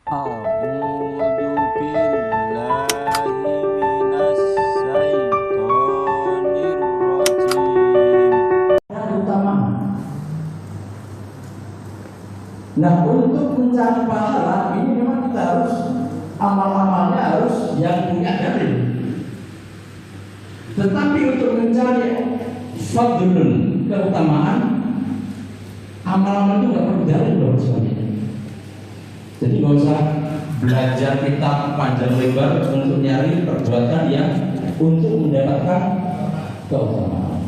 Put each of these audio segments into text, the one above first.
A'udzu billahi minas syaitonir rajim. Yang utama. Nah, untuk mencari pahala ini memang kita harus amal-amalnya harus yang punya dalil. Tetapi untuk mencari fadlun, keutamaan, amal-amal itu nggak perlu dalil loh sebenarnya. Jadi nggak usah belajar kitab panjang lebar untuk nyari perbuatan yang untuk mendapatkan keutamaan.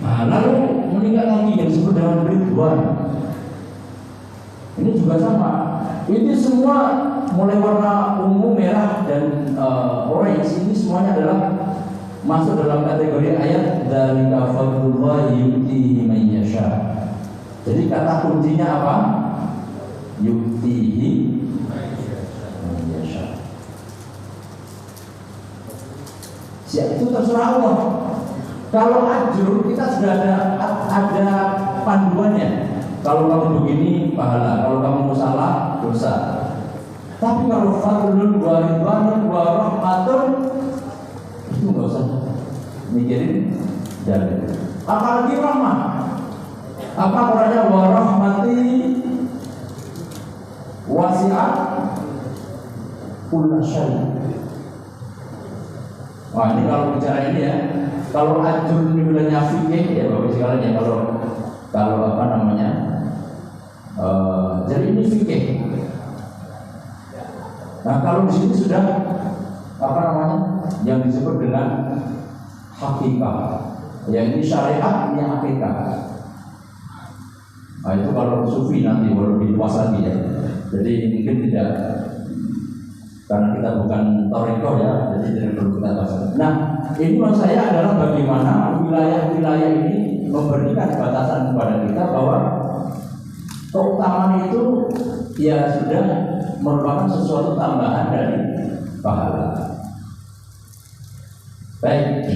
Nah, lalu meningkat lagi yang disebut dengan ridwan. Ini juga sama. Ini semua mulai warna ungu, merah dan orange ini semuanya adalah masuk dalam kategori ayat dzalika fadlullahi yu'tihi man yasha. Jadi kata kuncinya apa? Yu'tihi man yasha. Siap, itu terserah Allah. Kalau ajur kita sudah ada panduannya. Kalau kamu begini pahala, kalau kamu salah dosa. Tapi kalau fadlun wa ridwanun wa rahmatun itu nggak usah mikirin dalil. Apalagi rahmah. Apa Qurannya wa rahmati wasi'at kulla syai'. Wah, ini kalau bicara ini ya. Kalau ajur ini bilangnya fikih ya Bapak sekalian ya, kalau apa namanya jadi ini fikih. Nah, kalau di sini sudah apa namanya yang disebut dengan hakikat, ya ini syariat, ini hakikat. Nah, itu kalau sufi nanti baru lebih luas lagi ya. Jadi mungkin tidak, karena kita bukan toriko ya, jadi tidak perlu kita bahas. Nah, ini maksud saya adalah bagaimana wilayah-wilayah ini memberikan batasan kepada kita bahwa keutamaan itu ya sudah merupakan sesuatu tambahan dari pahala. Baik.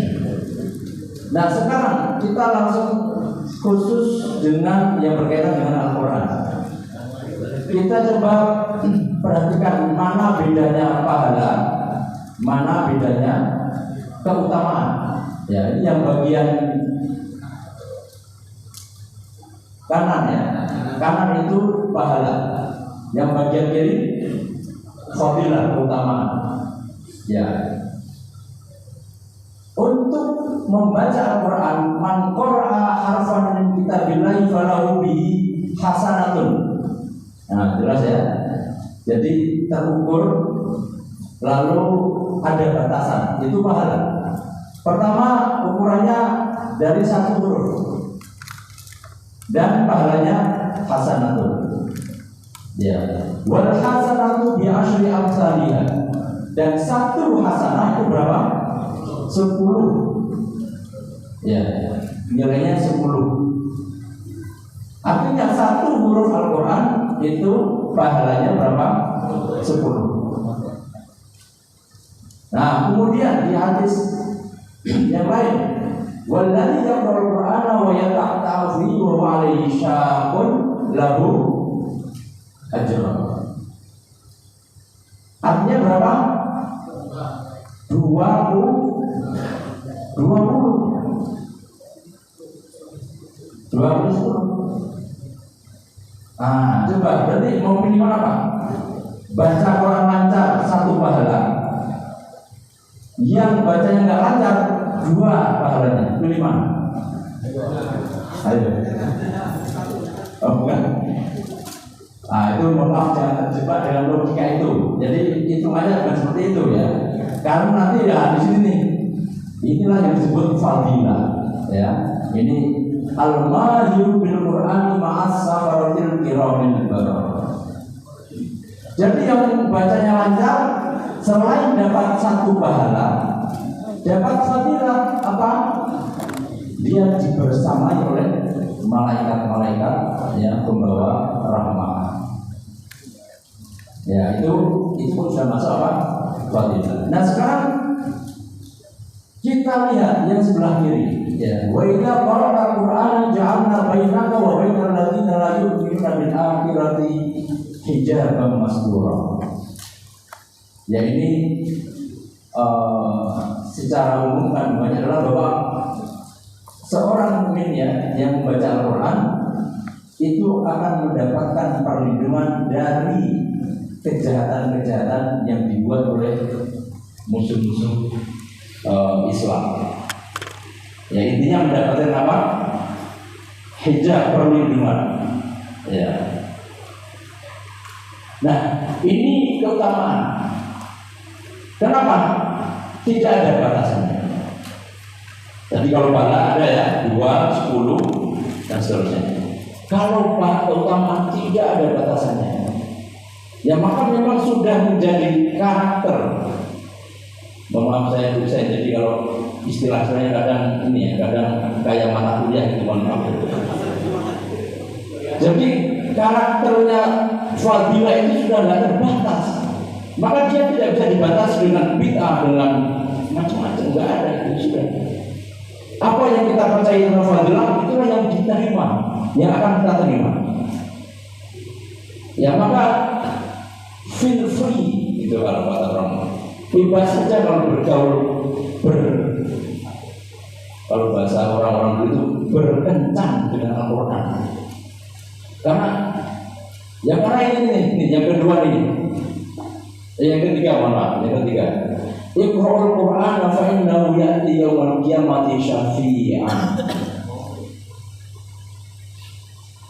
Nah, sekarang kita langsung khusus dengan yang berkaitan dengan Al-Quran. Kita coba perhatikan mana bedanya pahala, mana bedanya keutamaan. Ya, ini yang bagian kanan ya. Kanan itu pahala. Yang bagian kiri fadilah, keutamaan. Ya. Untuk membaca Al-Quran, man qara'a harfan min kitabillahi falahu bihi hasanatun. Nah, jelas ya. Jadi terukur, lalu ada batasan, itu pahala. Pertama, ukurannya dari satu huruf dan pahalanya hasanatun. Ya, wal hasanatu bi asyri amsalihha. Dan satu hasanah itu berapa? 10. Ya, nilainya 10. Artinya satu huruf Al-Quran itu pahalanya berapa? 10. Nah, kemudian di hadis yang lain, walladzi yaqra'ul Qur'ana wa yata'atta'u fihi wa huwa 'alaihi syaqqun lahu ajrun. Artinya berapa? 20. Nah, coba berarti mau minimal apa? Baca Quran lancar 1 pahala. Yang bacanya nggak lancar 2 pahalanya. Pilih mana? Ayo. Oh, bukan? Nah, itu mohon maaf, jangan terjebak dengan logika itu. Jadi hitungannya bukan seperti itu ya. Karena nanti ya di sini nih. Inilah yang disebut fadilah ya. Ini al-mahir bil Qur'an ma'as safaratil kiramil bararah. Jadi yang bacanya lancar selain dapat 1 pahala, dapat fadilah apa? Dia dibersamai oleh malaikat-malaikat yang pembawa rahmat. Ya, itu sudah masuk apa? Fadilah. Nah, sekarang kita lihat yang sebelah kiri. ya, wa idza qara'na Qur'ana ja'alna bainaka wa bainal ladzina la yu'minuna bil akhirati hijaban mastura. Ya ini secara umum kandungannya adalah bahwa seorang mukmin ya yang membaca Al-Quran itu akan mendapatkan perlindungan dari kejahatan-kejahatan yang dibuat oleh musuh-musuh Islam. Ya intinya mendapatkan apa? Hijab, perlindungan. Ya. Nah ini keutamaan. Kenapa? Tidak ada batasannya. Jadi kalau bala ada ya 2, 10 dan seterusnya. Kalau keutamaan tidak ada batasannya, ya maka memang sudah menjadi karakter. Mohon maaf saya jadi kalau istilah saya kadang ini ya, kadang kayak mata kuliah gitu, mohon maaf. Jadi karakternya fadilah itu sudah tidak terbatas. Maka dia tidak bisa dibatasi dengan bid'ah, dengan macam-macam, enggak ada itu sudah. Apa yang kita percaya tentang fadilah itulah yang diterima, yang akan kita terima. Ya maka feel free itu kalau kata orang. Bebas saja kalau bergaul kalau bahasa orang-orang itu berkencan dengan Al-Quran. Karena ini yang kedua ini. Yang ketiga, mohon maaf, yang ketiga. Iqra'ul Qur'an fa innahu ya'ti yawmal qiyamati syafi'an.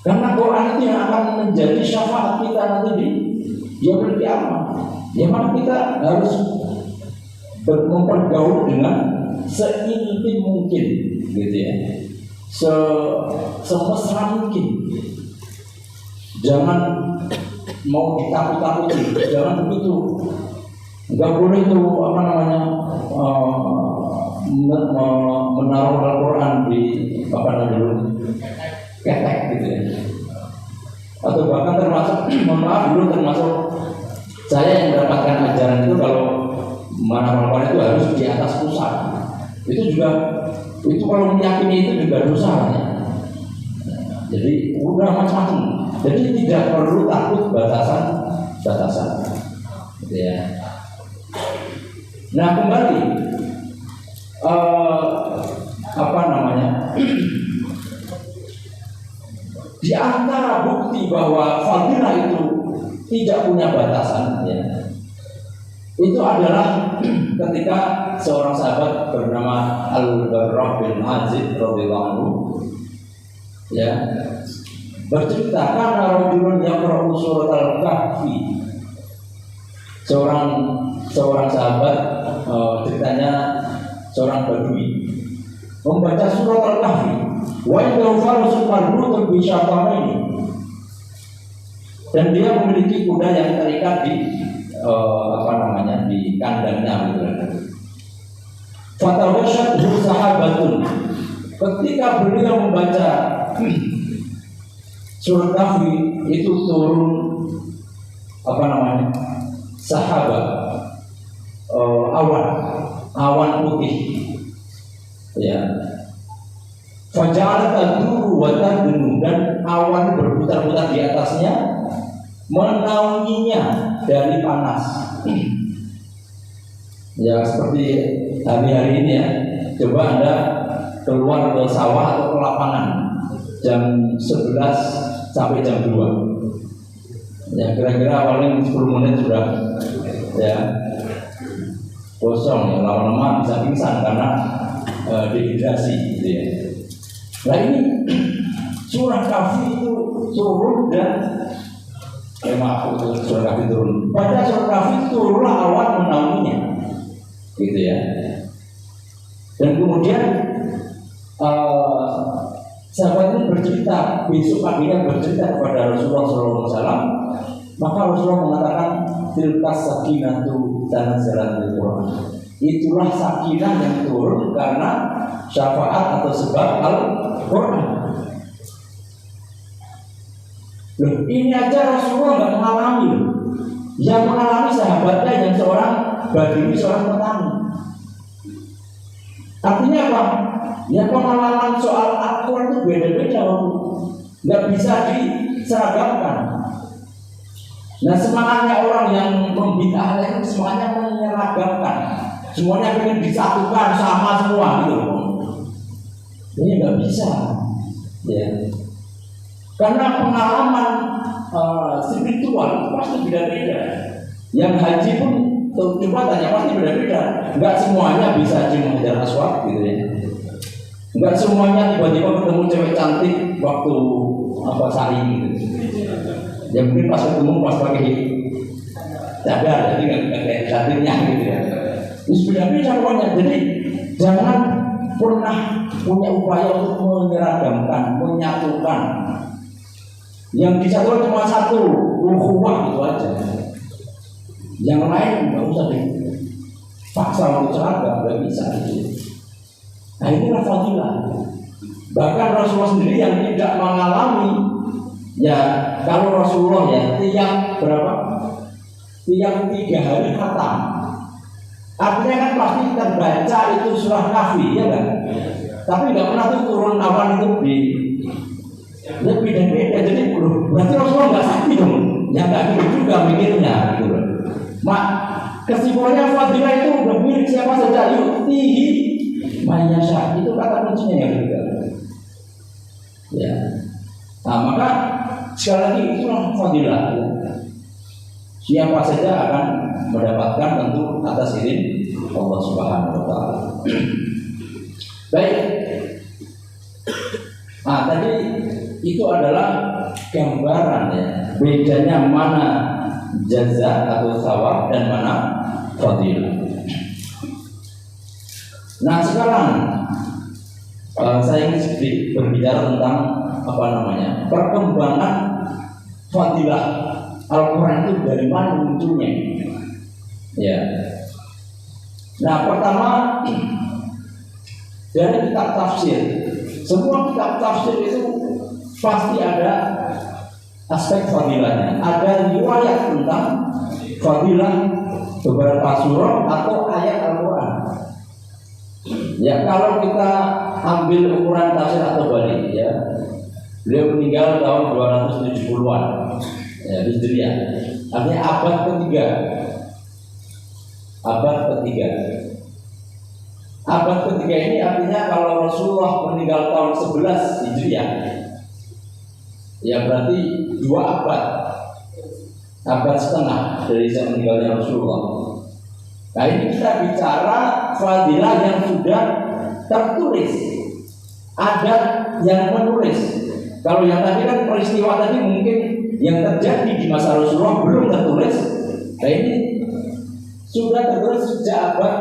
Karena Quran itu yang akan menjadi syafaat kita nanti di yaumul qiyamah. Ya maka kita harus mempergaul dengan seintim mungkin, gitu ya. Semesra mungkin. Jangan mau ditakut-takuti, jangan begitu. Enggak boleh itu apa namanya menaruh Al-Quran di apa namanya ketek gitu ya. Atau bahkan termasuk, mohon maaf dulu termasuk saya yang mendapatkan ajaran itu kalau menaruh Al-Quran itu harus di atas pusat. Itu juga itu kalau meyakini itu juga dosa ya. Jadi udah macam-macam. Jadi tidak perlu takut batasan, gitu ya. Nah kembali apa namanya? Di antara bukti bahwa fadilah itu tidak punya batasan, ya, itu adalah ketika seorang sahabat bernama Al-Barra bin Azib radhiyallahu anhu, ya, bercerita karena rajulun yaqra'u surat Al-Kahfi. Seorang sahabat ceritanya seorang badui membaca surat Al-Kahfi. Wa indahu farasun marbutun bi syatamaini. Dan dia memiliki kuda yang terikat di di kandangnya gitu. Fatawasyathu sahabatun. Ketika beliau membaca surat Kahfi itu turun sahabat awan putih, ya. Faja'alat taduru wa tadnu, dan awan berputar-putar di atasnya menaunginya dari panas. Ya seperti hari-hari ini ya. Coba Anda keluar ke sawah atau ke lapangan jam 11 sampai jam 2. Ya kira-kira paling 10 menit sudah ya kosong ya, lama-lama bisa pingsan karena dehidrasi gitu ya. Nah ini surah Kahfi itu turun dan surah Kahfi turun. Pada surah Kahfi turunlah awan menaunginya, gitu ya. Dan kemudian sahabat itu bercerita, besok paginya bercerita kepada Rasulullah SAW. Maka Rasulullah mengatakan tilkas sakinatu tanazzalat bil Quran. Itulah sakinah yang turun karena syafaat atau sebab Al-Quran. Loh, ini aja Rasulullah nggak mengalami. Yang mengalami sahabatnya yang seorang badui, seorang petani. Artinya apa? Ya pengalaman soal Al-Quran itu beda-beda, nggak bisa diseragamkan. Nah semangatnya orang yang membid'ah itu semuanya menyeragamkan, semuanya ingin disatukan sama semua gitu. Ini nggak bisa, ya. Karena pengalaman spiritual itu pasti beda-beda. Yang haji pun coba tanya pasti beda-beda. Nggak semuanya bisa Haji Hajar Aswad gitu ya. Nggak semuanya tiba-tiba ketemu cewek cantik waktu sa'i gitu. Ya mungkin pas ketemu pas pakai cadar, jadi nggak kayak cantiknya gitu ya. Ini beda-beda pokoknya. Jadi jangan pernah punya upaya untuk menyeragamkan, menyatukan. Yang disatukan cuma satu, ukhuwah gitu aja. Yang lain nggak usah dipaksa untuk seragam, nggak bisa gitu. Nah ini fadilah. Bahkan Rasulullah sendiri yang tidak mengalami, ya kalau Rasulullah ya tiap 3 hari khatam. Artinya kan pasti terbaca itu surah Kahfi, ya kan? Tapi nggak pernah tuh turun awan itu lebih dan beda. Jadi berarti Rasulullah nggak sakti dong. Ya nggak gitu juga mikirnya gitu. Mak kesimpulannya fadilah itu udah milik siapa saja, yuktihi mayasya, itu kata kuncinya yang ketiga. Ya. Nah maka sekali lagi itulah fadilah. Siapa saja akan mendapatkan tentu atas izin Allah Subhanahu wa taala. Baik. Nah tadi itu adalah gambaran ya, bedanya mana jaza atau thawab dan mana fadilah. Nah sekarang saya ingin sedikit berbicara tentang perkembangan fadilah Al-Quran itu dari mana munculnya. Ya. Nah pertama dari kitab tafsir. Semua kitab tafsir itu pasti ada aspek fadilahnya. Ada riwayat tentang fadilah beberapa surah atau ayat Al-Quran. Ya kalau kita ambil ukuran tafsir atau balik ya, beliau meninggal tahun 270-an ya, Hijriah. Artinya abad ketiga. Abad ketiga ini artinya kalau Rasulullah meninggal tahun 11 Hijriah, ya berarti 2 abad setengah dari meninggalnya Rasulullah. Nah ini kita bicara fadilah yang sudah tertulis, ada yang menulis. Kalau yang tadi kan peristiwa tadi mungkin yang terjadi di masa Rasulullah belum tertulis. Nah ini sudah tertulis sejak abad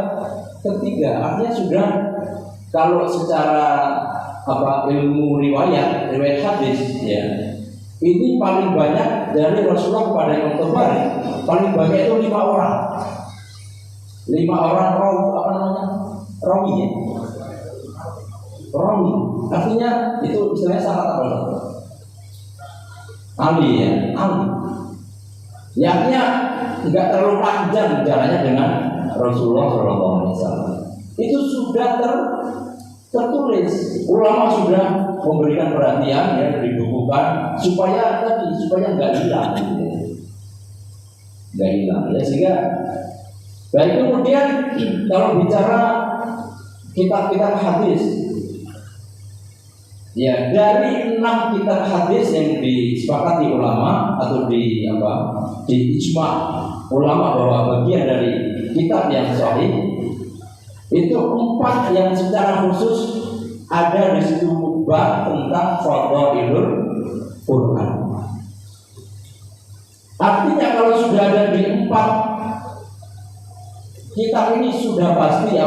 ketiga. Artinya sudah, kalau secara ilmu riwayat hadis ya, ini paling banyak dari Rasulullah kepada Imam Tabari. Paling banyak itu 5 orang. 5 orang rawi ya. Rawi. Artinya itu istilahnya syarat apa? Ali ya, Ali. Ya artinya tidak terlalu panjang jalannya dengan Rasulullah SAW. Itu sudah tertulis. Ulama sudah memberikan perhatian ya, dibukukan supaya nggak hilang, ya sehingga. Baik, kemudian kalau bicara kitab-kitab hadis, ya dari 6 kitab hadis yang disepakati ulama atau di ijma ulama bahwa bagian dari kitab yang sahih itu 4 yang secara khusus ada di situ bab tentang fadhailul Quran. Artinya kalau sudah ada di 4 kitab ini sudah pasti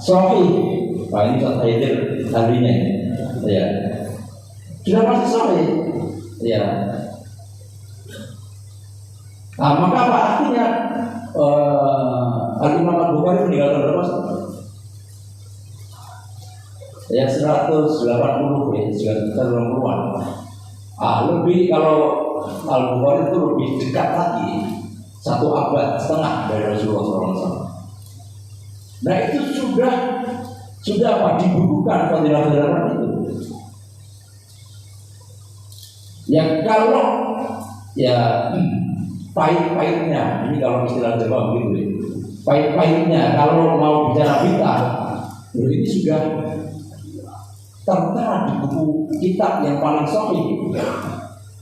sahih. Nah ini sahih tadinya ya. Sudah pasti sahih. Ya. Nah, maka apa artinya Al-Imam Al-Bukhari meninggal tahun berapa? Ya 180 ya, 180-an. Lebih kalau Al-Bukhari itu lebih dekat lagi. 1 abad setengah dari Rasulullah SAW. Nah itu sudah sudah apa dibukukan fadilah-fadilah itu. Ya kalau ya pahit-pahitnya, ini kalau istilah Jawa begitu ya. Pahit-pahitnya kalau mau bicara bid'ah, ini sudah tertera di buku kitab yang paling sahih,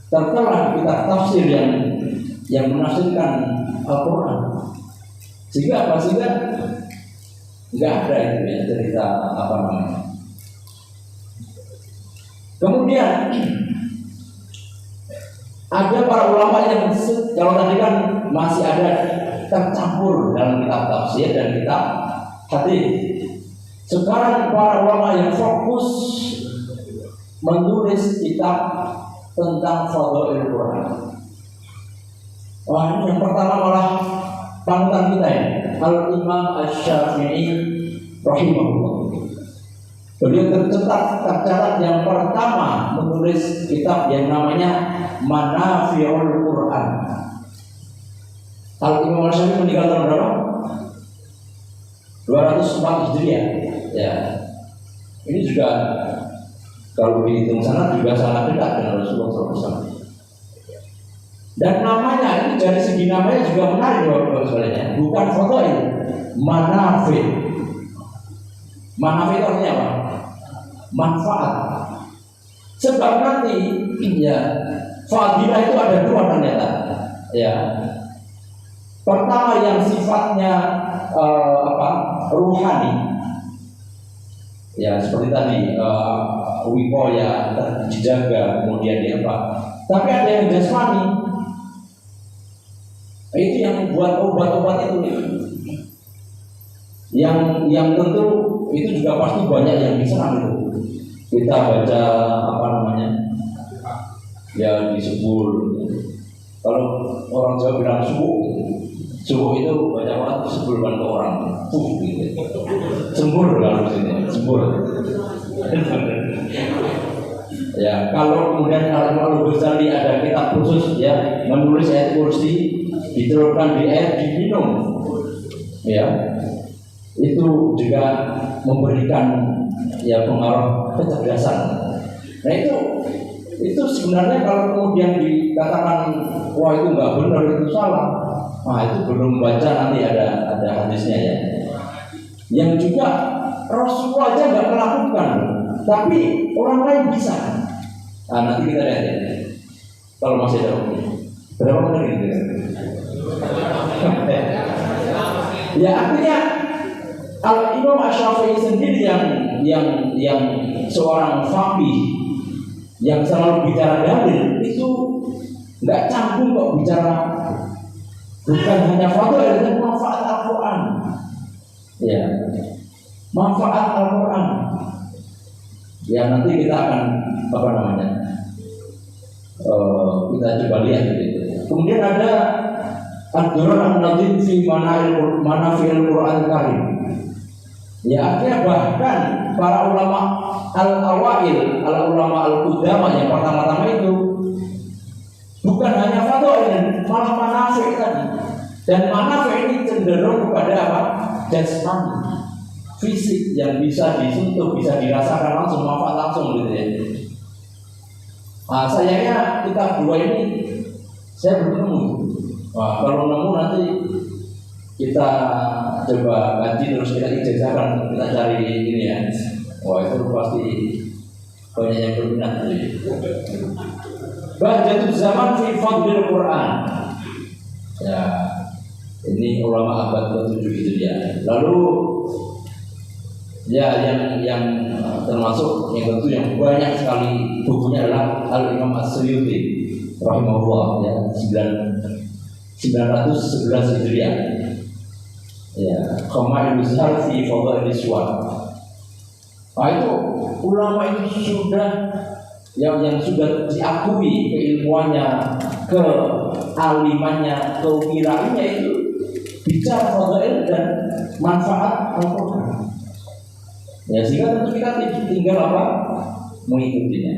tertera di kitab tafsir yang menafsirkan Al-Quran. Sehingga apa? Sehingga nggak ada itu ya cerita apa namanya. Kemudian ada para ulama yang kalau tadi kan masih ada tercampur dalam kitab tafsir dan kitab hadis. Sekarang para ulama yang fokus menulis kitab tentang fadhail Quran. Wah, ini yang pertama malah panutan kita ya, Al-Imam Asy-Syafi'i rahimahullah. Beliau tercatat yang pertama menulis kitab yang namanya Manafi'ul Quran. Al-Imam Asy-Syafi'i meninggal tahun berapa? 204 Hijriah. Ya, ini juga kalau dihitung sana juga sangat dekat dengan Rasulullah SAW. Dan namanya ini dari segi namanya juga menarik Bapak sekalian. Bukan fadhail, manafi. Manafi itu artinya apa? Manfaat. Sebab nanti ya fadilah itu ada dua ternyata. Ya. Pertama yang sifatnya ruhani. Ya seperti tadi wipoya dijaga kemudian dia apa. Tapi ada yang jasmani. Itu yang buat obat-obat itu. Yang tentu itu juga pasti banyak yang diserang itu. Kita baca apa namanya? Ya disebul. Kalau orang Jawa bilang subuh itu banyak banget sebulkan ke orang. Gitu. Sembur kalau sini, sembur. Ya, kalau kemudian kalau Ghazali ada kitab khusus ya menulis ayat kursi diteruskan di air diminum, ya itu juga memberikan ya pengaruh kecerdasan. Nah itu sebenarnya kalau kemudian dikatakan wah itu nggak benar itu salah, nah itu belum baca nanti ada hadisnya ya. Yang juga Rasulullah aja nggak melakukan, tapi orang lain bisa. Nah nanti kita lihat ya. Kalau masih ada waktu, berapa menit ini? Ya artinya Al-Imam Asy-Syafi'i sendiri yang seorang faqih yang selalu bicara dalil itu nggak canggung kok bicara bukan hanya fadhail tapi manfaat Al-Quran. Ya, manfaat Al-Quran. Ya nanti kita akan apa namanya kita coba lihat gitu. Kemudian ada Ad-Durar An-Nadhim fi Manafi'il Quran Karim. Ya artinya bahkan para ulama al-awail, ulama al-qudama yang pertama-tama itu bukan hanya fadhail, malah manafi' tadi. Dan manafi' ini cenderung kepada apa? Jasmani, fisik yang bisa disentuh, bisa dirasakan langsung, manfaat langsung gitu ya. Nah, sayangnya kita dua ini saya belum nemu. Wah, kalau nemu nanti kita coba kaji terus kita ijazahkan, kita cari ini ya. Wah itu pasti banyak yang berminat. Bahjatul zaman fi fadlil Quran. Ya, ini ulama abad ke-7 itu dia. Lalu ya yang termasuk yang tentu yang banyak sekali bukunya adalah Al-Imam As-Suyuti rahimahullah ya 911 Hijriah. Ya, Khama'il Bizhar fi Fadhail Iswan. Nah itu ulama itu sudah yang sudah diakui keilmuannya, kealimannya, kewirainya itu bicara fadhail dan manfaat Al-Quran. Ya sehingga tentu kita tinggal apa? Mengikutinya.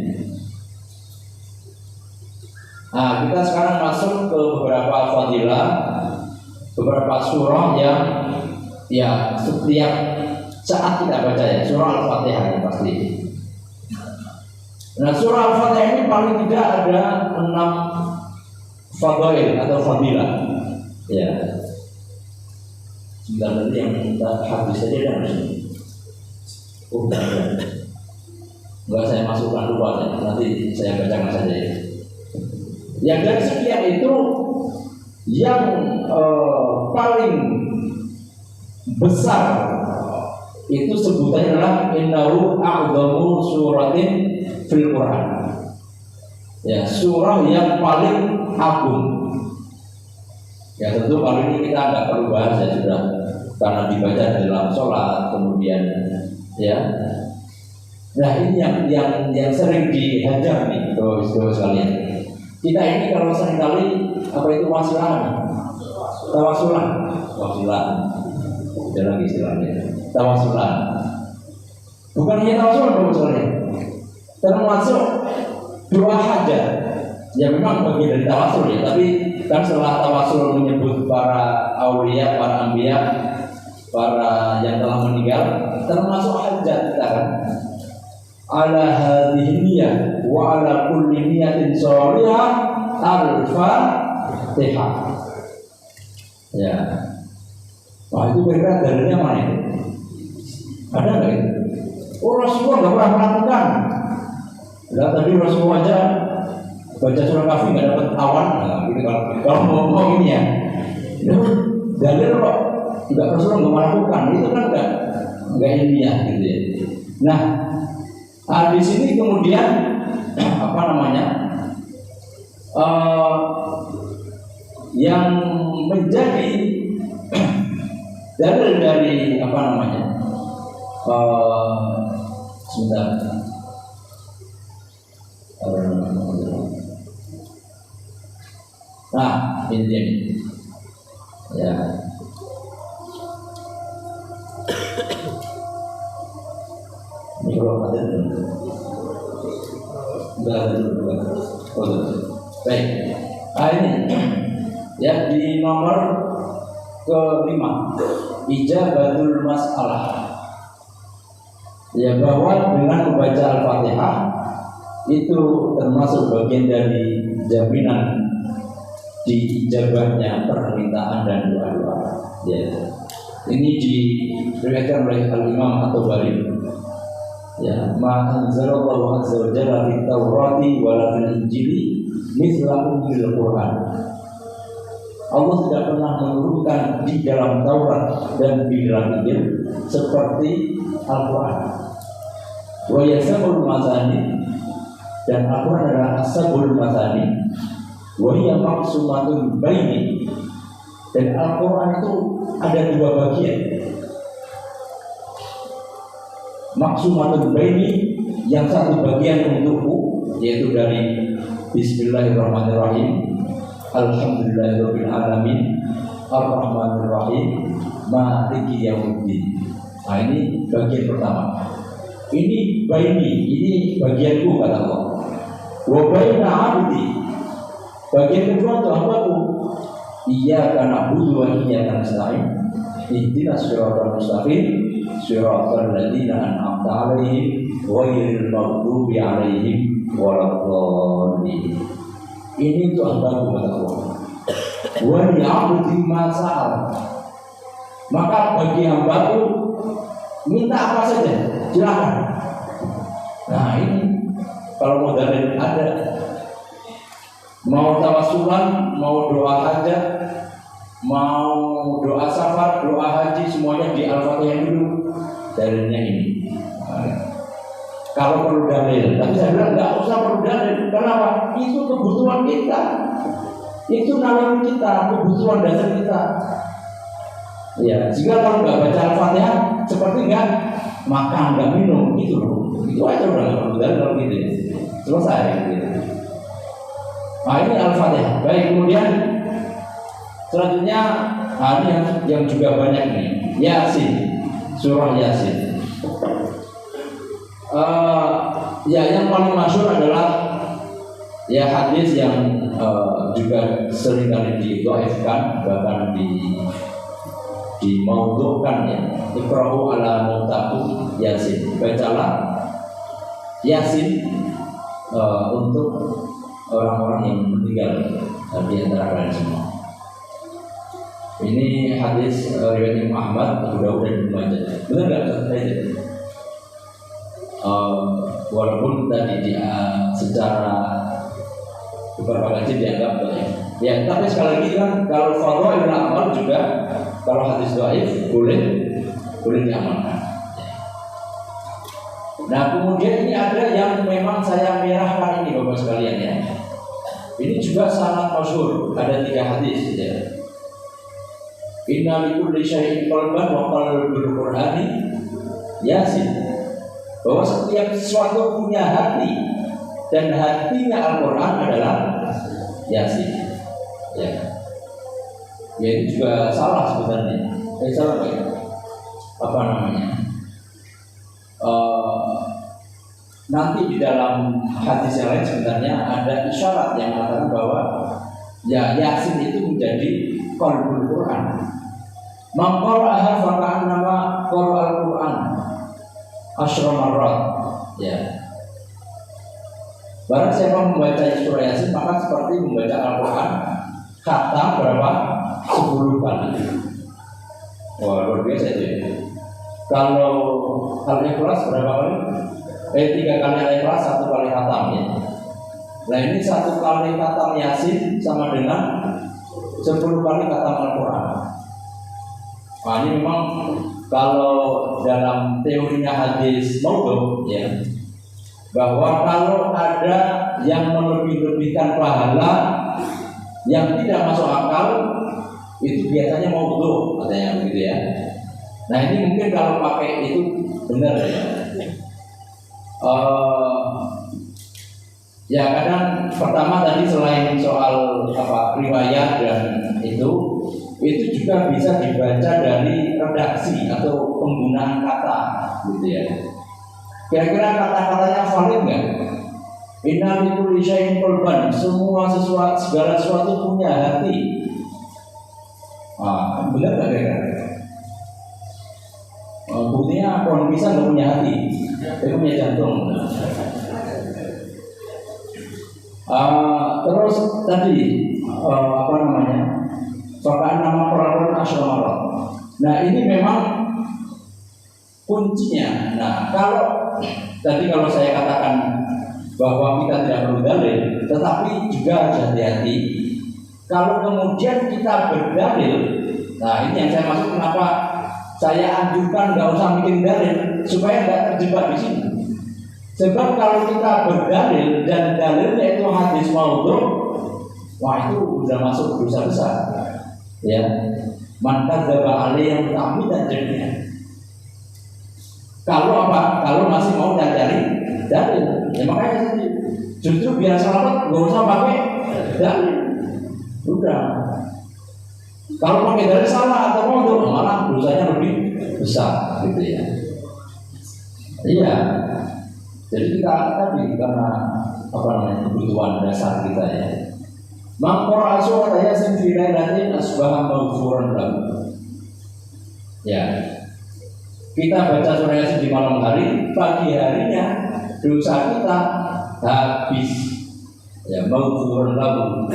Nah kita sekarang masuk ke beberapa fadilah, beberapa surah yang ya setiap saat kita baca ya surah Al-Fatihah yang pasti. Nah surah Al-Fatihah ini paling tidak ada 6 fadail atau fadilah. Ya. Sebentar nanti yang kita habis saja dan oh enggak. Enggak saya masukkan lupa ya. Nanti saya bacakan saja ya. Yang dari sekian itu yang paling besar itu sebutannya adalah innahu a'dhamu suratin fil Quran. Ya, surah yang paling agung. Ya tentu kali ini kita nggak perlu bahas ya sudah karena dibaca dalam sholat kemudian ya. Nah ini yang sering dihajar nih terus kalian. Kita ini kalau seringkali apa itu wasilah, tawasulan, ada lagi istilahnya, tawasulan. Bukan hanya tawasulan sebetulnya, termasuk doa hajat. Ya memang bagian dari tawasul ya, tapi kan setelah tawasul menyebut para aulia, para anbiya, para yang telah meninggal, termasuk hajat kita kan. Ala hadhihi niyyah wa ala kulli niyatin sholihah al-Fatihah. Ya. Wah itu kira dalilnya mana itu? Ada nggak itu? Oh Rasulullah nggak pernah melakukan. Nah, tadi Rasulullah aja baca surah Kahfi nggak dapat awan, nah, gitu kalau ngomong ini ya. Dalil kok nggak Rasulullah nggak melakukan, itu kan nggak ilmiah gitu ya. Nah. Di sini kemudian apa namanya yang menjadi dalil dari apa namanya sebentar nah ini ya. Ini kalau ada baik. Ini ya di nomor ke-5 ijabatul masalah. Ya bahwa dengan membaca Al-Fatihah itu termasuk bagian dari jaminan diijabahnya permintaan dan doa-doa. Ya. Ini diriwayatkan oleh Al-Imam At-Tabari. Ya, ma anzalallahu azza wa jalla fit Taurati wa la fil Injili mithla ummil Quran. Allah tidak pernah menurunkan di dalam Taurat dan di dalam Injil seperti Al-Quran. Wa yasabul masani, dan Al-Quran adalah asabul masani. Wa hiya maqsumatun baini, dan Al-Quran itu ada 2 bagian. Maksumatun baini, yang satu bagian untukku, yaitu dari Bismillahirrahmanirrahim, Alhamdulillahirabbil alamin, Ar-Rahmanirrahim, Maliki yaumiddin. Nah ini bagian pertama. Ini baini, ini bagianku kata Allah. Wa baina 'abdi, bagian kedua itu hambaku. Iyyaka na'budu wa iyyaka nasta'in. Ihdinas siratal mustaqim. Siratal ladzina an'amta 'alaihim ghairil maghdubi 'alaihim waladdallin. Ini itu hambaku kata Allah. Wa li'abdi ma sa'al. Maka bagi hambaku minta apa saja, silakan. Nah ini kalau mau dalil ada, mau tawasulan, mau doa hajat, mau doa safar, doa haji, semuanya di Al-Fatihah dulu. Dalilnya ini. Kalau perlu dalil, tapi saya bilang nggak usah perlu dalil. Kenapa? Itu kebutuhan kita, itu naluri kita, kebutuhan dasar kita. Ya, jika kalau nggak baca Al-Fatihah, seperti nggak makan, nggak minum, gitu loh. Itu aja udah nggak perlu dalil kalau gitu. Selesai. Gitu. Nah ini Al-Fatihah. Baik, kemudian selanjutnya ini yang juga banyak nih, Yasin. Surah Yasin. Ya yang paling masyhur adalah ya hadis yang juga sering kali didhaifkan, bahkan dimaudhu'kan ya. Iqra'u ala mautakum Yasin. Bacalah Yasin untuk orang-orang yang meninggal di antara kalian semua. Ini hadis riwayat Imam Ahmad, Abu Dawud dan Ibnu Majah. Benar nggak saya? Walaupun tadi secara beberapa kajian dianggap baik. Ya, tapi sekali lagi kan kalau fadhailul amal juga kalau hadis dhaif boleh diamalkan. Nah, kemudian ini ada yang memang saya merahkan ini Bapak sekalian ya. Ini juga sangat masyhur, ada 3 hadis ya. Inna likulli syai'in qalban wa qalbul Qur'ani Yasin. Bahwa setiap sesuatu punya hati dan hatinya Al-Qur'an adalah Yasin. Ya. Ya ini juga salah sebenarnya. Salah ya. Apa namanya? Nanti di dalam hadis yang lain sebenarnya ada isyarat yang mengatakan bahwa ya Yasin itu menjadi qalbul Quran. Man qara'aha faka'annama qara'a al-Quran asyra marrat. Ya. Barang siapa membaca surah Yasin maka seperti membaca Al-Quran khatam berapa? 10 kali. Wah, luar biasa itu ya. Kalau Al-Ikhlas berapa kali? 3 kali Al-Ikhlas, 1 kali khatam ya. Nah ini 1 kali khatam Yasin sama dengan 10 kali khatam Al-Quran. Nah ini memang kalau dalam teorinya hadis maudhu ya, bahwa kalau ada yang melebih-lebihkan pahala yang tidak masuk akal itu biasanya maudhu katanya begitu ya. Nah ini mungkin kalau pakai itu benar ya. Ya kadang pertama tadi selain soal riwayat dan itu juga bisa dibaca dari redaksi atau penggunaan kata gitu ya. Kira-kira kata-katanya valid nggak? Inna likulli syai'in qalban, segala sesuatu punya hati. Benar nggak kira-kira? Buktinya pohon pisang nggak punya hati, dia punya jantung. Terus tadi soal nama peraturan asyara. Nah ini memang kuncinya. Nah kalau saya katakan bahwa kita tidak perlu dalil, tetapi juga harus hati-hati. Kalau kemudian kita berdalil, nah ini yang saya maksud kenapa saya anjurkan nggak usah bikin dalil supaya nggak terjebak di sini. Sebab kalau kita berdalil dan dalilnya itu hadis maudhu, wah itu sudah masuk dosa besar. Ya, man kadzdzaba alayya muta'ammidan jadinya. Kalau masih mau cari dalil, ya makanya justru biar selamat nggak usah pakai dalil. Udah. Kalau pakai dalil salah atau maudhu malah dosanya lebih besar, gitu ya. Iya. Jadi kita tadi karena kebutuhan dasar kita ya. Maqra surat Yasin fi lailatin asbaha maghfuran lahu. Ya. Kita baca surah Yasin di malam hari, pagi harinya dosa kita habis. Ya, maghfuran lahu.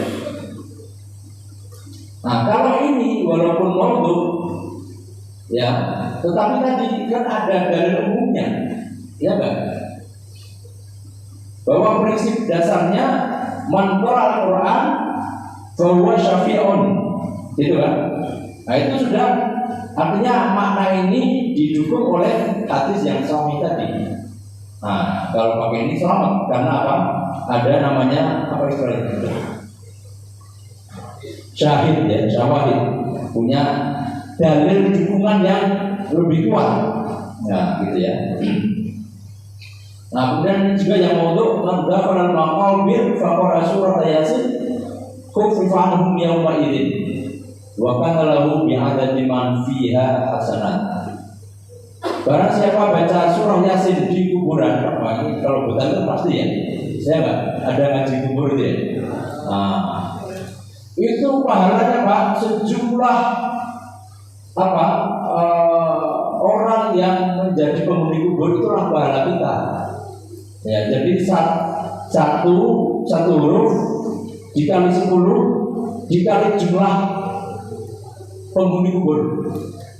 Nah, kalau ini walaupun maudhu ya, tetapi tadi kan ada dalil umumnya. Ya enggak? Bahwa prinsip dasarnya man qara al-Quran fahuwa syafi'un, gitu kan? Nah itu sudah artinya makna ini didukung oleh hadis yang sahih tadi. Nah kalau pakai ini selamat karena apa? Ada namanya apa istilahnya? Syahid ya, syawahid, punya dalil dukungan yang lebih kuat. Nah gitu ya. Nah kemudian juga yang maudhu man ghafara al-maqabir faqara surat Yasin khuffifa anhum yawma idzin wa kana lahu bi'adadi man fiha hasanat. Barang siapa baca surah Yasin di kuburan, ini kalau betul itu pasti ya. Saya enggak ada ngaji kubur itu ya. Nah, itu pahalanya Pak sejumlah apa orang yang menjadi penghuni kubur itulah pahala kita. Ya, jadi satu huruf dikali 10 dikali jumlah penghuni kubur.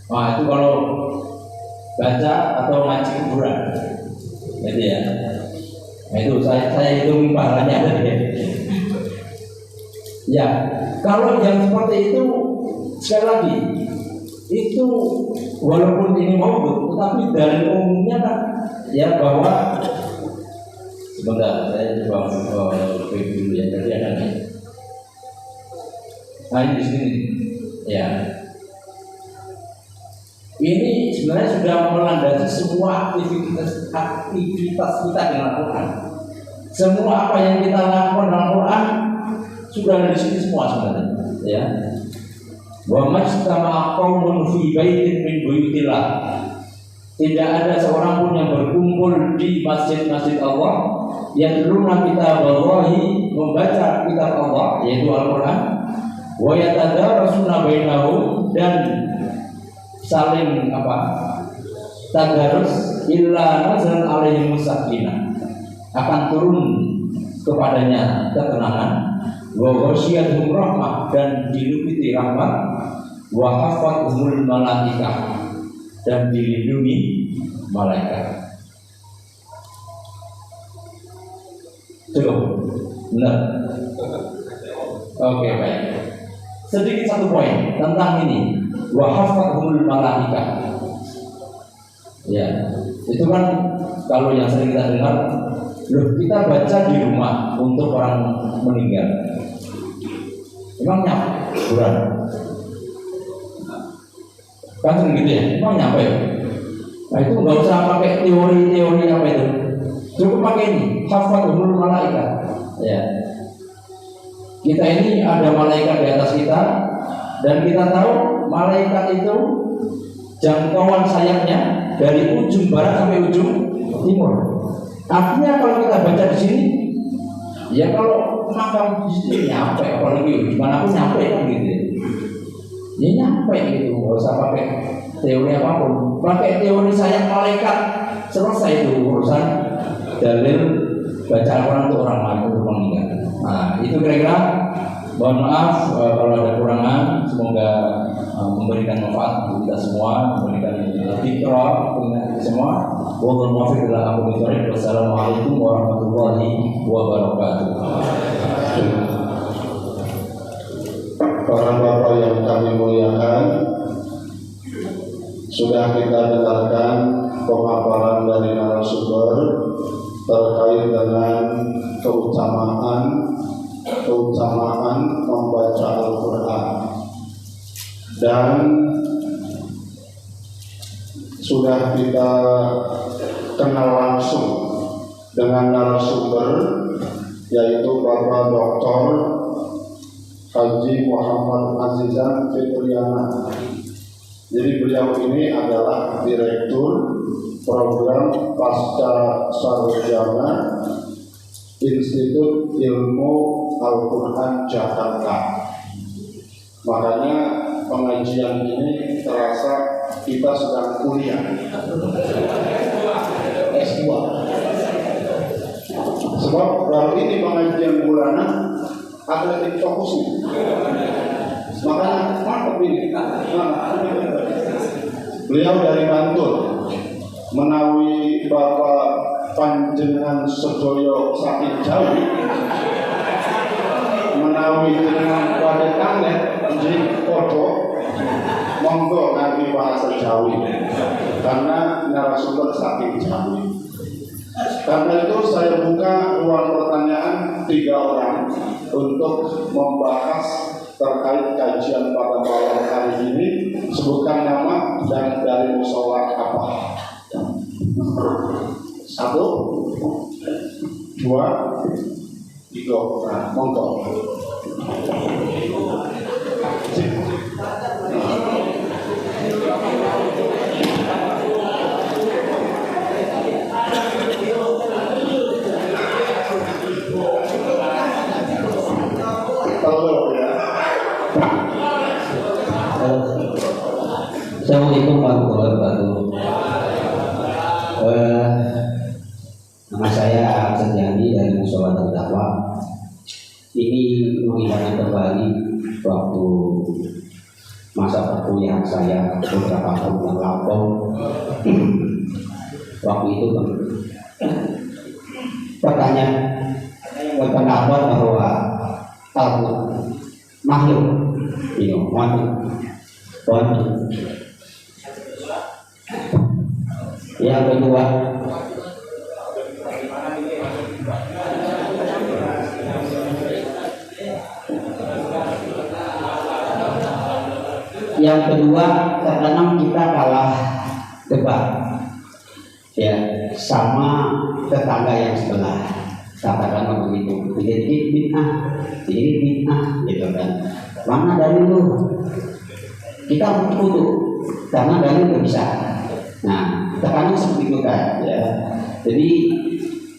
Nah itu kalau baca atau ngaji kuburan, gitu ya. Nah itu saya hitung pahalanya tadi. Ya, kalau yang seperti itu sekali lagi itu walaupun ini maudhu, tetapi dari umumnya kan ya bahwa sebentar saya coba dulu ya, jadi ada nih. Nah ini di sini ya. Ini sebenarnya sudah melandasi semua aktivitas kita dengan Al-Quran. Semua apa yang kita lakukan dengan Al-Quran sudah ada di sini semua sebenarnya. Ya. Wa majtama'a qaumun fi baitin min buyutillah. Tidak ada seorang pun yang berkumpul di masjid-masjid Allah yang yadruna kitaballahi, membaca kitab Allah yaitu Al-Quran, wa yatadarasuna bainahum, dan saling tadarus, illa nazal alaihim sakinah, akan turun kepadanya ketenangan, wa ghasyiyatuhum rahmah, dan diliputi rahmat, wa hafathumul malaikah, dan dilindungi malaikat. Cukup? Benar? Oke, baik. Sedikit satu poin tentang ini, wa hafathumul malaikah. Ya, itu kan kalau yang sering kita dengar, loh kita baca di rumah untuk orang meninggal. Emang nyampe Quran? Kan sering gitu ya, emang nyampe. Nah itu nggak usah pakai teori-teori apa itu, cukup pakai ini, hafathumul malaikah. Ya, kita ini ada malaikat di atas kita, dan kita tahu malaikat itu jangkauan sayapnya dari ujung barat sampai ujung timur. Artinya kalau kita baca di sini, ya kalau makam di sini nyampe, apalagi dimanapun nyampe kan gitu. Ya nyampe gitu, nggak usah pakai teori apapun. Pakai teori sayap malaikat, selesai itu urusan dalil baca Al-Quran untuk orang lain, untuk meninggal. Nah itu kira-kira. Mohon maaf kalau ada kurangan, semoga memberikan manfaat untuk kita semua, memberikan fikra untuk kita semua. Wallahul muwaffiq ila aqwamit thoriq. Wassalamualaikum warahmatullahi wabarakatuh. Para bapak yang kami muliakan, sudah kita dengarkan pemaparan dari narasumber terkait dengan keutamaan membaca Al-Quran, dan sudah kita kenal langsung dengan narasumber, yaitu Bapak Dr. Haji Muhammad Azizan Fitriana. Jadi beliau ini adalah Direktur Program Pasca Sarjana Institut Ilmu Al-Quran Jakarta. Makanya pengajian ini terasa kita sedang kuliah S2. Sebab baru ini pengajian bulanan ada titik fokusnya. Makanya mantap ini. Beliau dari Bantul, menawi Bapak panjenengan sedoyo saking jauh, menawi dengan pada kangen jadi foto, monggo nanti bahasa Jawi, karena narasumber saking Jawi. Karena itu saya buka ruang pertanyaan 3 orang untuk membahas terkait kajian pada malam hari ini. Sebutkan nama dan dari musyawarah apa. 1, 2, 3, nah, monggo. Telur ya. Assalamualaikum warahmatullahi wabarakatuh. Nama saya Aksan Yani dari Musola Terdakwa. Ini mengingatkan kembali waktu masa perkuliahan saya beberapa tahun yang lampau. Waktu itu pertanyaan berpendapat bahwa Al-Quran makhluk, yang kedua, terkadang kita kalah debat ya sama tetangga yang sebelah, katakanlah begitu, ini bid'ah gitu kan, mana dari lu, kita butuh karena dari itu bisa. Nah, terkadang seperti itu kan ya. Jadi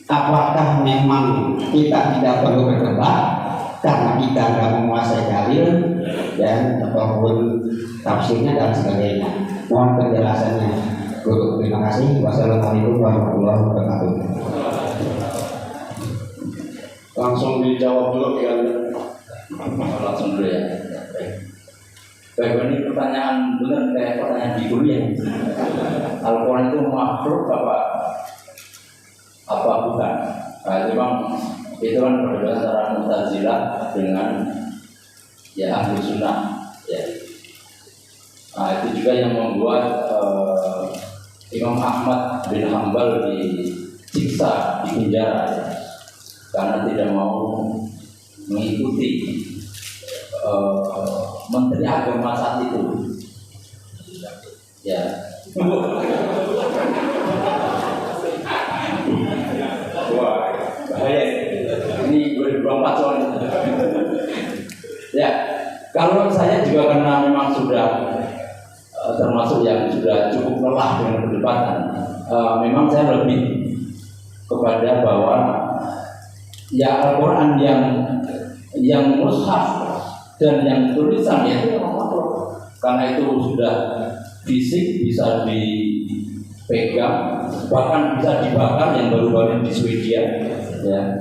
apakah memang kita tidak perlu berdebat karena kita nggak menguasai dalil dan ataupun tafsirnya dan sebagainya? Mohon penjelasannya, Guru. Terima kasih. Wassalamualaikum warahmatullahi wabarakatuh. Langsung dijawab dulu ya. Langsung dulu ya. Baik, ini pertanyaan benar kayak pertanyaan di kuliah. Al-Quran itu makhluk apa bukan? Nah, memang itu kan berbeda antara Mu'tazilah dengan ya Ahlu Sunnah ya. Nah, itu juga yang membuat Imam Ahmad bin Hanbal disiksa di penjara ya, karena tidak mau mengikuti Menteri Agama saat itu ya. Wah, bahaya ini 2024 soalnya. Ya, kalau saya juga karena memang sudah termasuk yang sudah cukup lelah dengan perdebatan, memang saya lebih kepada bahwa ya Al-Quran yang mushaf dan yang tulisan ya itu memang makhluk, karena itu sudah fisik, bisa dipegang, bahkan bisa dibakar yang baru-baru di Swedia ya.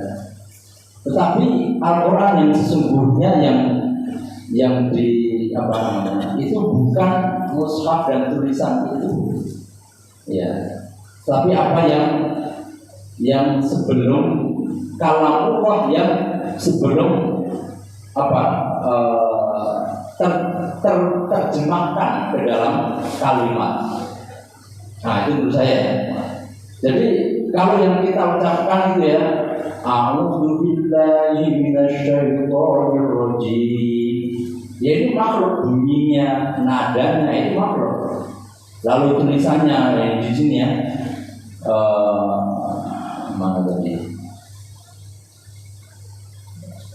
Tetapi Al-Quran yang sesungguhnya yang di apa namanya itu bukan mushaf dan tulisan itu ya, tapi apa yang sebelum kalamullah, yang sebelum apa terjemahkan ke dalam kalimat. Nah, itu menurut saya. Jadi kalau yang kita ucapkan itu ya, a'udzubillahi minasyaitonirrajim, ya ini makhluk, bunyinya, nadanya itu makhluk. Lalu tulisannya yang di sini ya, mana tadi?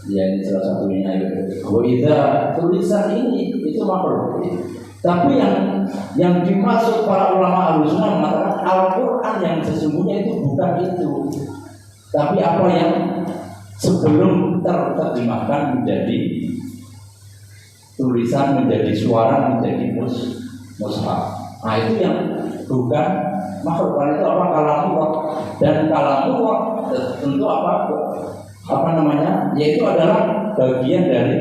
Ya, ini salah satunya itu. Tulisan ini itu makhluk. Tapi yang dimaksud para ulama Ahlussunnah mengatakan Al-Quran yang sesungguhnya itu bukan itu, tapi apa yang sebelum terjemahkan menjadi tulisan, menjadi suara, menjadi mushaf. Nah, itu yang bukan makhluk. Karena itu apa? Kalamullah. Dan kalamullah tentu apa namanya, yaitu adalah bagian dari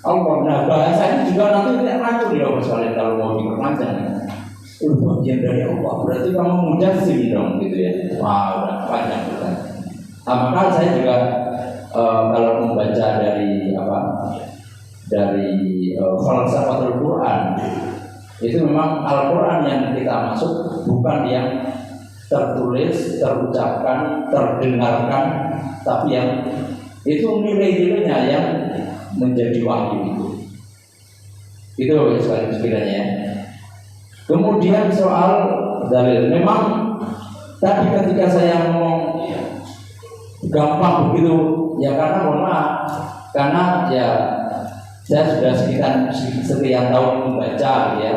Allah. Nah, bahasa ini juga nanti tidak ngatur ya sekalian kalau mau diperpanjang. Itu bagian dari Allah. Berarti kamu mudah sih dong gitu ya. Wah, udah panjang kita. Nah, maka saya juga kalau membaca dari falsafatul Quran, itu memang Al-Quran yang kita maksud, bukan yang tertulis, terucapkan, terdengarkan, tapi yang itu nilai-nilainya yang menjadi wahyu itu sekiranya. Kemudian soal dalil, memang tadi ketika saya ngomong gampang begitu ya, karena mohon maaf, karena ya saya sudah sekian tahun membaca ya,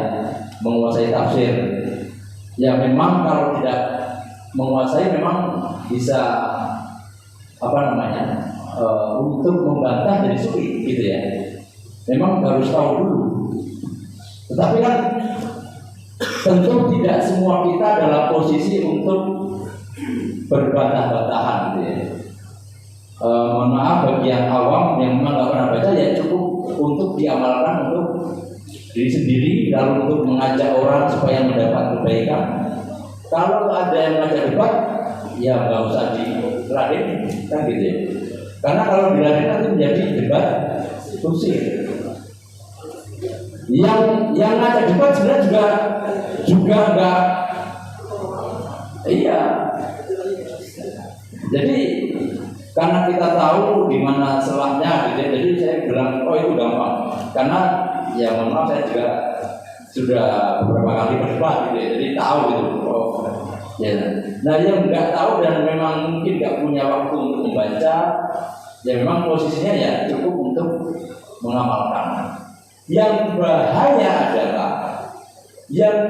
menguasai tafsir. Ya memang kalau tidak menguasai memang bisa untuk membantah jadi sulit gitu ya. Memang harus tahu dulu. Tetapi kan tentu tidak semua kita dalam posisi untuk berbantah-bantahan gitu ya. Mohon maaf bagi yang awam yang memang nggak pernah baca, ya cukup untuk diamalkan untuk diri sendiri, lalu untuk mengajak orang supaya mendapat kebaikan. Kalau ada yang mengajak debat, ya nggak usah diladenin, kan gitu ya. Karena kalau diladenin nanti menjadi debat kusir. Yang ngajak debat sebenarnya juga nggak, iya. Jadi karena kita tahu di mana celahnya, gitu ya, jadi saya bilang oh itu gampang. Karena ya mohon maaf saya juga sudah beberapa kali berdebat gitu ya, jadi tahu gitu. Oh, ya. Nah yang nggak tahu dan memang mungkin nggak punya waktu untuk membaca, ya memang posisinya ya cukup untuk mengamalkan. Yang bahaya adalah yang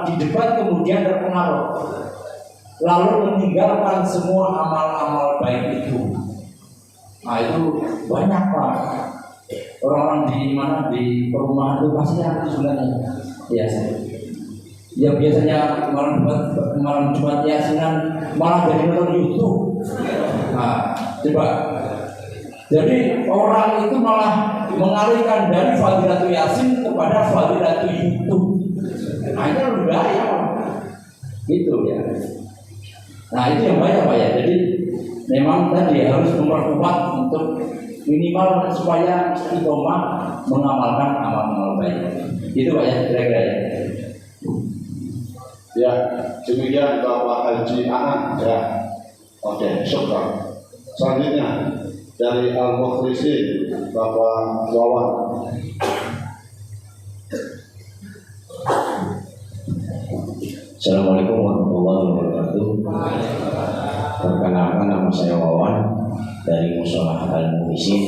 di debat kemudian terpengaruh, lalu meninggalkan semua amal-amal baik itu. Nah itu banyak Pak. Orang-orang di perumahan itu pasti ada sebenarnya. Ya, yang biasanya malam Jumat Yasinan malah jadi nonton YouTube. Nah, coba. Jadi orang itu malah mengalihkan dari Fadilatul Yasin kepada Fadilatul YouTube. Nah itu lebih bahaya, gitu ya. Nah itu yang bahaya Pak ya. Jadi memang tadi harus memperkuat untuk minimal supaya istiqomah mengamalkan amal-amal baik. Itu Pak ya kira-kira ya. Ya, demikian Bapak Haji Anan ya. Oke, syukur. Selanjutnya dari Al-Mukhlisin Bapak Wawan. Assalamualaikum warahmatullahi wabarakatuh. Perkenalkan nama saya Wawan dari Musholah Al-Mukhlisin.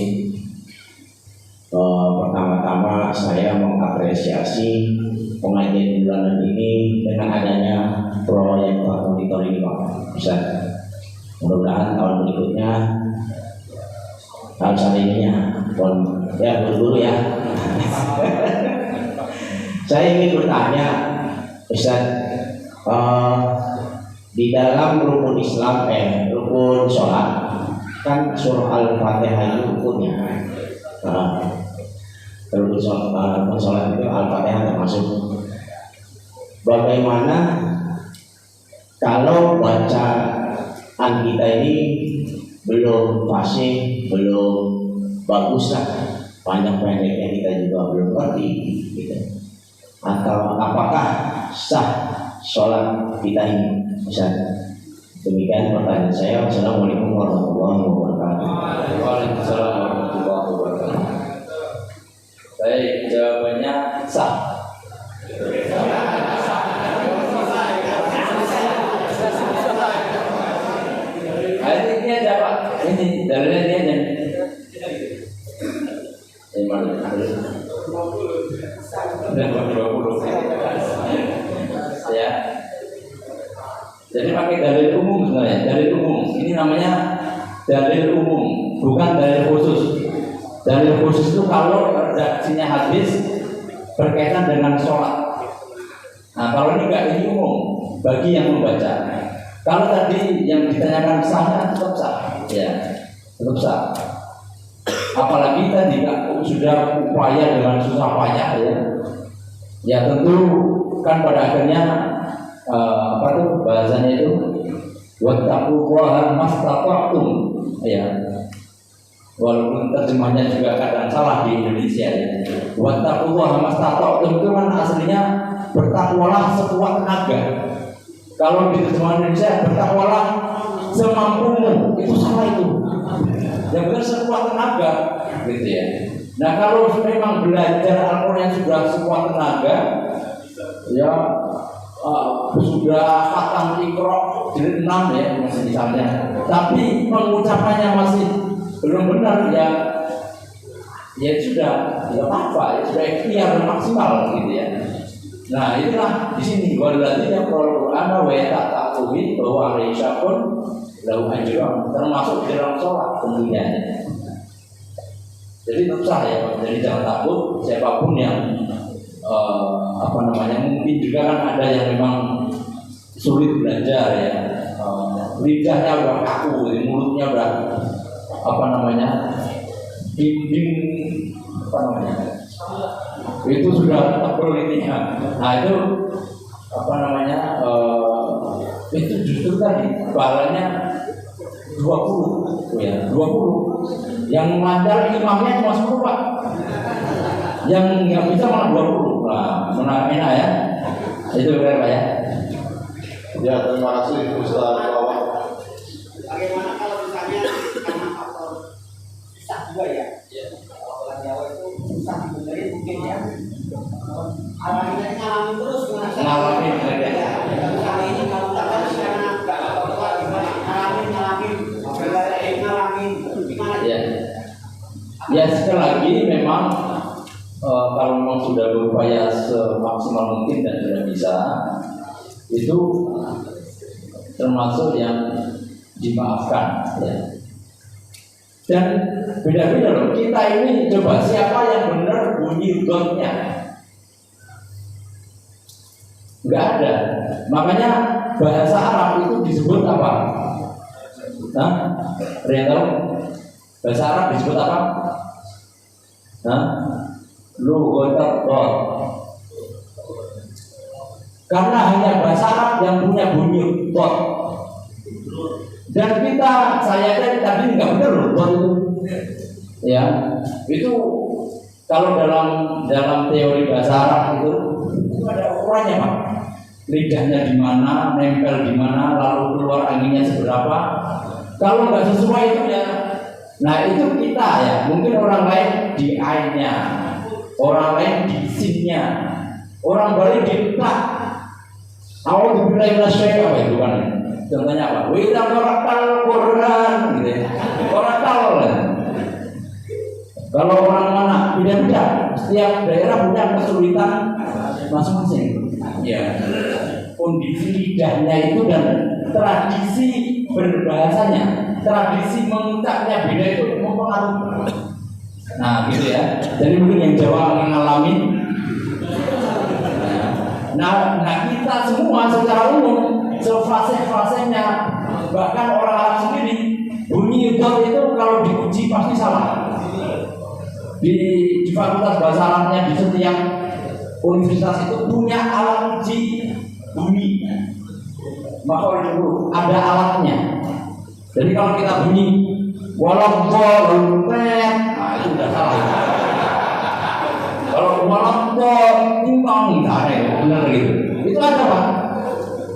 Pertama-tama saya mengapresiasi pengajian bulanan ini dengan adanya proyek monitor ini Pak. Bisa mudah-mudahan tahun berikutnya tahun saat ininya ya buru-buru ya. Saya ingin bertanya Ustaz, di dalam rukun Islam rukun sholat kan surah Al-Fatihah itu rukunnya. Rukun sholat itu Al-Fatihah termasuk. Bagaimana kalau bacaan kita ini belum fasih, belum bagus lah, panjang-pendeknya kita juga belum ngerti gitu. Atau apakah sah sholat kita ini? Demikian pertanyaan saya. Assalamualaikum warahmatullahi wabarakatuh. Waalaikumsalam warahmatullahi wabarakatuh. Baik, jawabannya sah. Ini aja Pak. Ini dalilnya ini aja. Dan 20 ya. Jadi pakai dalil umum sebenarnya, dalil umum. Ini namanya dalil umum, bukan dalil khusus. Dalil khusus itu kalau redaksinya hadis berkaitan dengan sholat. Nah kalau ini enggak, ini umum bagi yang membaca. Kalau tadi yang ditanyakan sahnya tetap sah, ya tetap sah. Apalagi tadi sudah upaya dengan susah payah ya tentu kan pada akhirnya apa tuh bahasanya itu wattaqullaha mastata'tum ya. Walaupun terjemahnya juga kadang salah di Indonesia ya. Wattaqullaha mastata'tum itu kan aslinya bertakwalah sekuat tenaga. Kalau di terjemahan Indonesia bertakwalah semampumu, itu salah itu. Yang benar sekuat tenaga, gitu ya. Nah kalau memang belajar Al-Quran sudah sekuat tenaga, ya sudah khatam Iqra jilid 6 ya misalnya, tapi pengucapannya masih belum benar ya sudah tidak apa-apa, ya sudah ikhtiar maksimal gitu ya. Nah itulah di sini walladzina qara'ul Qur'ana wa yata'awwi bahwa Aisyah pun lahu ajrun, termasuk dalam sholat tentunya. Jadi tetap sah ya, jadi jangan takut siapapun yang mungkin juga kan ada yang memang sulit belajar ya, lidahnya udah kaku, mulutnya udah dinding itu sudah tebal ininya. Nah itu itu justru tadi balanya 20 ya, 20 yang lancar imamnya cuma 10 Pak, yang nggak bisa malah 20. Nah enak ya, itu benar Pak ya. Ya, terima kasih Ustaz Wawan. Bagaimana kalau misalnya karena faktor susah juga ya? Orang Jawa itu susah dibenerin mungkin ya. Alaminya ngalamin terus Ngalamin ya. Misalnya ini kalau tak kan karena nggak apa-apa gimana? Ngalamin gimana? Ya. Ya sekali lagi memang kalau memang sudah berupaya semaksimal mungkin dan sudah bisa, itu termasuk yang dimaafkan ya. Dan beda-beda loh, kita ini coba siapa yang benar bunyi dotnya, nggak ada. Makanya bahasa Arab itu disebut apa? Nah, kalian tahu bahasa Arab disebut apa? Nah, lughatul dot. Karena hanya bahasa Arab yang punya bunyi dot. Dan saya tadi nggak benar loh dot itu. Ya, itu kalau dalam teori bahasa Arab itu ada ukurannya Pak. Lidahnya di mana, nempel di mana, lalu keluar anginnya seberapa. Kalau nggak sesuai itu ya, nah itu kita ya. Mungkin orang lain di ainnya, orang lain di sinnya, orang Bali di tak. Awal dibilang nasyai apa itu kan? Contohnya apa? Wita korakal Quran, gitu ya. Korakal. Kalau orang mana beda-beda, setiap daerah punya kesulitan masing-masing. Ya, kondisi lidahnya itu dan tradisi berbahasanya, tradisi mengucapnya beda itu mempengaruhi. Nah, gitu ya. Jadi mungkin yang Jawa mengalami. Nah kita semua secara umum, sefase-fasenya, bahkan orang Arab sendiri, bunyi dot itu kalau diuji pasti salah. Di fakultas bahasa Arabnya di setiap universitas itu punya alat uji bunyi. Maka itu ada alatnya. Jadi kalau kita bunyi walau lumpet, nah itu udah salah. Kalau walau timpang nggak ada ya, benar gitu. Itu ada Pak.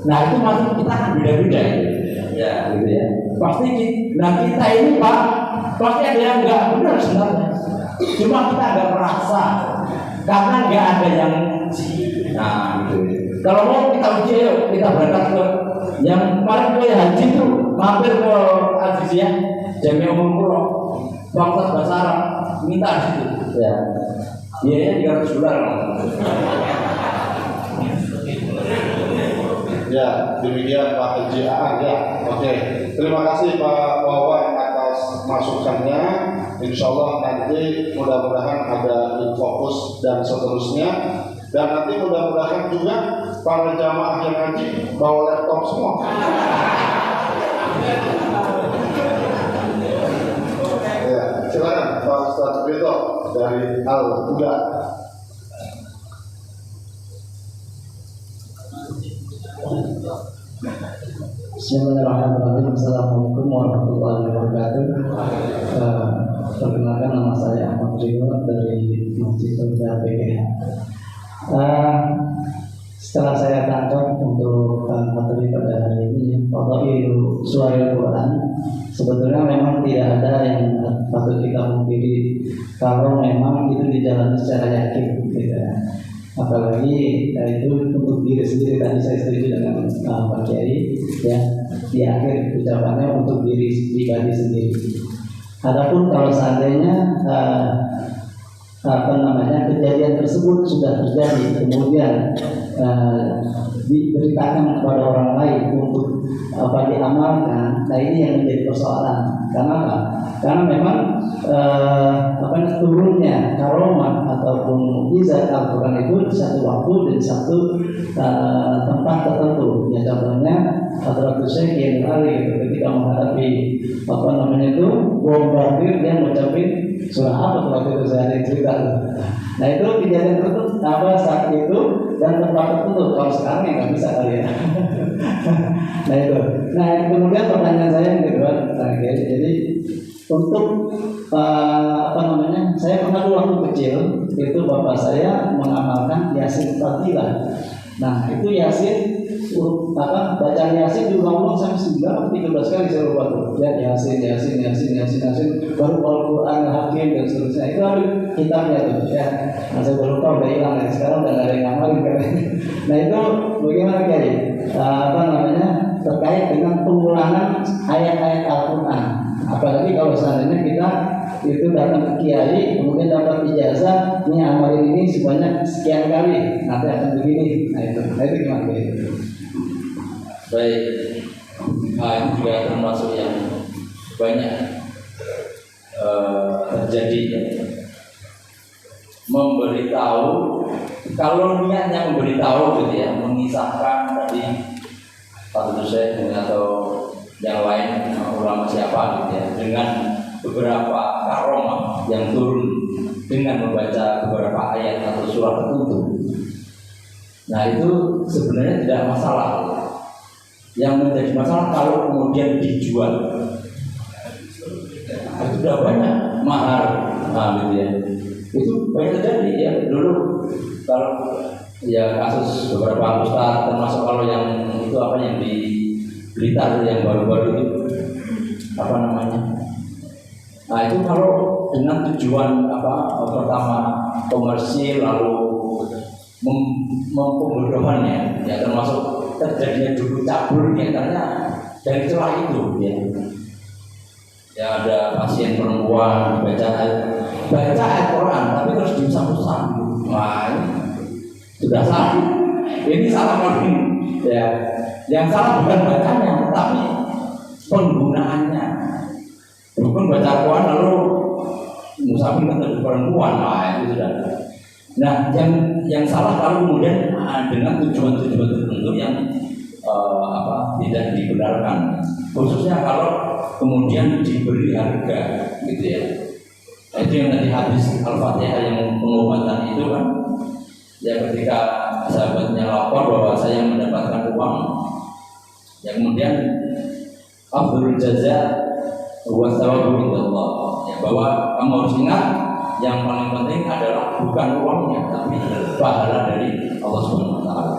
Nah itu masih kita kan beda-beda ya, gitu ya. Pasti kita ini Pak, pasti ada yang nggak benar sebenarnya. Cuma kita agak merasa karena nggak ada yang uji. Nah gitu. Kalau mau kita uji, ayo kita berangkat ke yang kemarin gue haji itu mampir ke Aziziyah Jami'ah Umum Fakultas Bahasa Arab, minta di situ. Ya, biayanya $300. Ya, demikian Pak Haji Aan ya. Oke, terima kasih Pak Wawan atas masukannya. Insya Allah nanti mudah-mudahan ada fokus dan seterusnya. Dan nanti mudah-mudahan juga para jamaah yang ngaji bawa laptop semua. Ya, silakan Pak Ustadz Beto dari Al-Huda. Bismillahirrahmanirrahim. Assalamualaikum warahmatullahi wabarakatuh. Perkenalkan nama saya Ahmad Rio dari Masjid Al-Huda PGH. Setelah saya tangkap untuk materi pada hari ini, Fadhailul Suwaril Quran, sebetulnya memang tidak ada yang patut kita mungkiri kalau memang itu dijalani secara yakin, gitu. Apalagi itu untuk diri sendiri. Tadi saya setuju dengan Pak Kiai ya, di akhir ucapannya untuk diri pribadi sendiri. Adapun kalau seandainya kejadian tersebut sudah terjadi, kemudian diberitakan kepada orang lain untuk diamalkan, nah ini yang menjadi persoalan. Karena apa? Karena memang turunnya karomah ataupun mukjizat Al-Quran itu di satu waktu dan satu tempat tertentu. Ya contohnya Hadratus Syekh yang Ali ketika menghadapi bombardir, dia mengucapkan surah apa waktu itu saya cerita. Nah itu kejadian tertentu saat itu dan tempat tertentu. Kalau sekarang ya nggak bisa kali ya. Nah itu. Nah kemudian pertanyaan saya yang kedua terakhir. Jadi untuk saya pernah dulu waktu kecil itu bapak saya mengamalkan Yasin Fadilah. Nah itu Yasin bacaan Yasin juga ngomong sampai 9 atau 13 kali saya lupa tuh. Ya Yasin baru Al-Quran Hakim dan seterusnya. Itu ada kitabnya tuh ya. Nah saya baru lupa udah hilang ya. Sekarang udah nggak ada yang ngamalin kan. Nah itu bagaimana Kiai? Terkait dengan pengulangan ayat-ayat Al-Quran. Apalagi kalau seandainya kita itu datang ke kiai kemudian dapat ijazah, ini amalin ini sebanyak sekian kali, nanti akan begini. Nah itu gimana Kiai? Baik, ini juga termasuk yang banyak terjadi. Memberitahu, kalau niatnya memberitahu gitu ya, mengisahkan tadi Hadratus Syekh atau yang lain ulama siapa gitu ya, dengan beberapa karomah yang turun dengan membaca beberapa ayat atau surah tertentu. Nah itu sebenarnya tidak masalah. Yang menjadi masalah kalau kemudian dijual. Itu sudah banyak mahar, gitu ya. Itu banyak terjadi ya dulu. Kalau ya kasus beberapa ustaz, termasuk kalau yang itu yang di Blitar yang baru-baru itu Nah itu kalau dengan tujuan pertama komersil lalu pembodohannya ya termasuk terjadinya dulu cabur nyatanya dari celah itu ya ada pasien perempuan baca ayat Quran tapi terus diusap-usap. Wah sudah salah, ini salah lagi ya. Yang salah bukan bacanya tapi penggunaannya. Bukan baca Quran lalu musafir ke perempuan, itu sudah. Nah, yang salah kalau kemudian dengan tujuan-tujuan tertentu yang tidak dibenarkan, khususnya kalau kemudian diberi harga, gitu ya. Itu yang tadi hadis Al-Fatihah yang pengobatan itu kan, ya ketika sahabatnya lapor bahwa saya mendapatkan uang, ya kemudian afdhalul jaza wa thawabu indallah, ya bahwa kamu harus ingat yang paling penting adalah bukan uangnya tapi pahala dari Allah Subhanahu wa taala.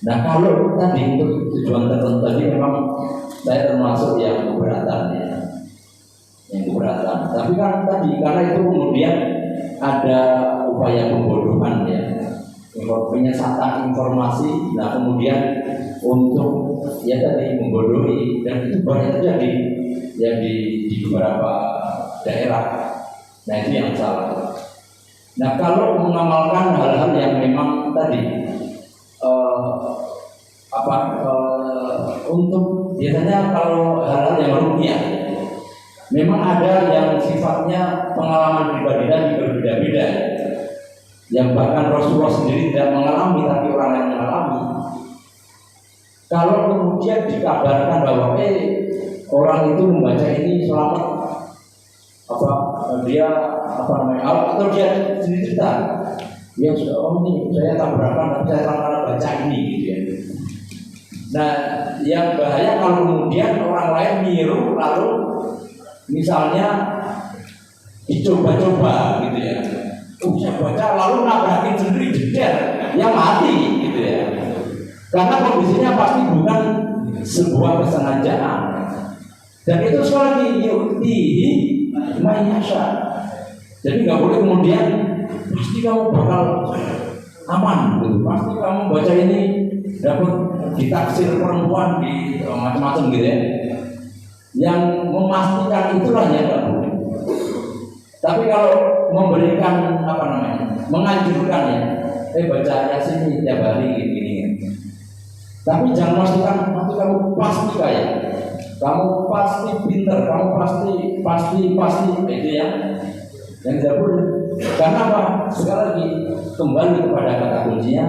Nah, kalau tadi untuk tujuan tertentu tadi memang saya termasuk yang keberatan ya. Yang keberatan. Tapi kan tadi karena itu kemudian ada upaya pembodohan ya. Penyesatan informasi, nah kemudian untuk ya tadi membodohi, dan itu banyak terjadi ya di beberapa daerah. Nah itu yang salah. Nah kalau mengamalkan hal-hal yang memang tadi untuk biasanya kalau hal-hal yang rupiah, memang ada yang sifatnya pengalaman pribadi dan berbeda-beda. Yang bahkan Rasulullah sendiri tidak mengalami tapi orang yang mengalami. Kalau kemudian dikabarkan bahwa orang itu membaca ini selamat, dia atau dia sendiri cerita, dia sudah ini saya tabrakan, saya karena baca ini gitu ya. Nah, yang bahaya kalau kemudian orang lain niru lalu misalnya dicoba-coba gitu ya. Saya baca lalu nabrakin sendiri jeder, ya mati gitu ya. Karena kondisinya pasti bukan sebuah kesengajaan. Dan itu sekali lagi yu'tihi man yasha. Jadi nggak boleh kemudian pasti kamu bakal aman gitu. Pasti kamu baca ini dapat ditaksir perempuan di macam-macam gitu ya. Yang memastikan itulah yang nggak boleh. Tapi kalau memberikan menganjurkan ya, baca Yasin tiap hari gini. Tapi jangan pastikan nanti kamu pasti kaya, kamu pasti pintar, kamu pasti itu yang tidak boleh. Karena apa? Sekali lagi kembali kepada kata kuncinya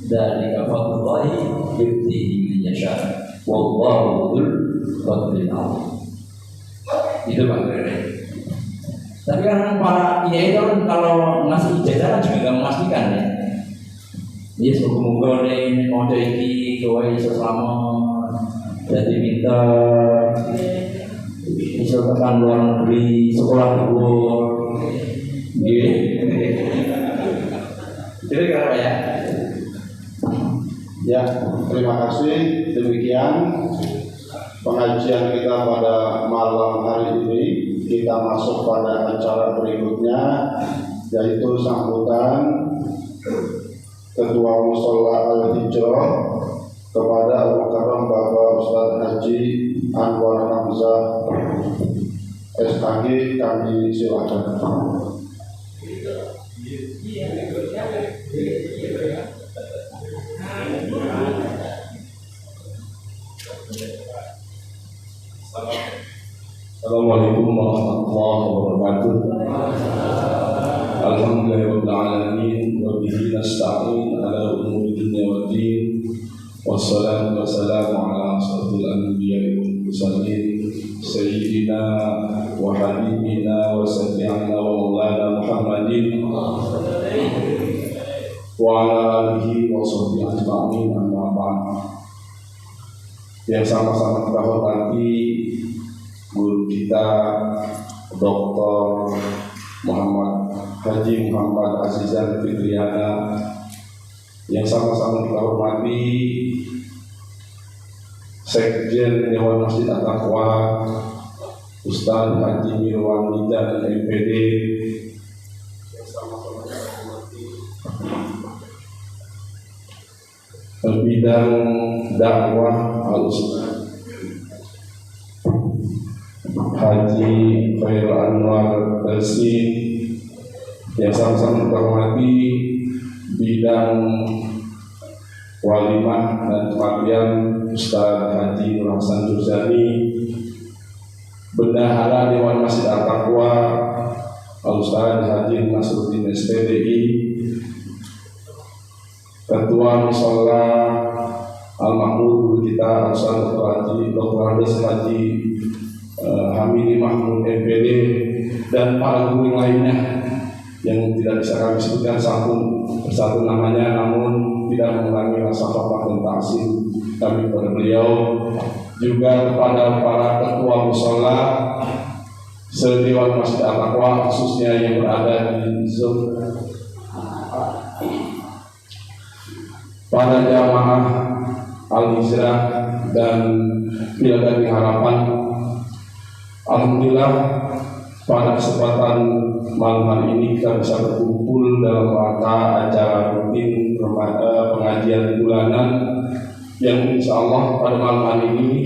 dari fadlullahi yu'tihi man yasha wallahu dzul fadlil azim. Itu Pak. Tapi kan para kiai itu kan kalau ngasih ijazah kan juga nggak memastikan ya. Dia semoga nih mau iki kowe iso selamat, jadi pintar, iso tekan luar negeri, sekolah dhuwur. Nggih. Kira-kira ya. Ya, terima kasih. Demikian pengajian kita pada malam hari ini. Kita masuk pada acara berikutnya, yaitu sambutan Ketua Mushola Al-Hijrah kepada Al-Mukarram Bapak Ustaz Haji Anwar Hamzah SHG. Kami silakan. Assalamualaikum warahmatullahi wabarakatuh. Alhamdulillahirabbil alamin wa bihi nasta'in ala umuri dunya waddin. Wassalatu wassalamu ala asyrafil anbiya'i wal mursalin sayyidina wa habibina wa syafi'ina wa maulana Muhammadin wa ala alihi wa sahbihi ajma'in, amma ba'd. Yang sama-sama kita hormati guru kita Dr. Muhammad Haji Muhammad Azizan Fitriana, yang sama-sama kita hormati Sekjen Dewan Masjid At-Taqwa Ustaz Haji Mirwan Nidan MPD, yang sama-sama kita hormati bidang dakwah Al-Ustaz Haji Khairul Anwar Tersi, yang sama-sama kita hormati bidang walimah dan kematian Ustaz Haji Nur Hasan Juzani, Bendahara Dewan Masjid At-Taqwa Ustaz Haji Nasruddin SPDI, Ketua Mushola Al-Mahmud kita Ustaz Dr. Haji Hamidi Mahmud MPD, dan para guru lainnya yang tidak bisa kami sebutkan satu persatu namanya, namun tidak mengurangi rasa hormat dan takzim kami kepada beliau, juga kepada para ketua mushola se-Dewan Masjid At-Taqwa khususnya yang berada di Zoom, para jamaah Al-Hijrah dan Pilkada Harapan. Alhamdulillah pada kesempatan malam hari ini kita bisa berkumpul dalam rangka acara rutin pengajian bulanan yang insya Allah pada malam hari ini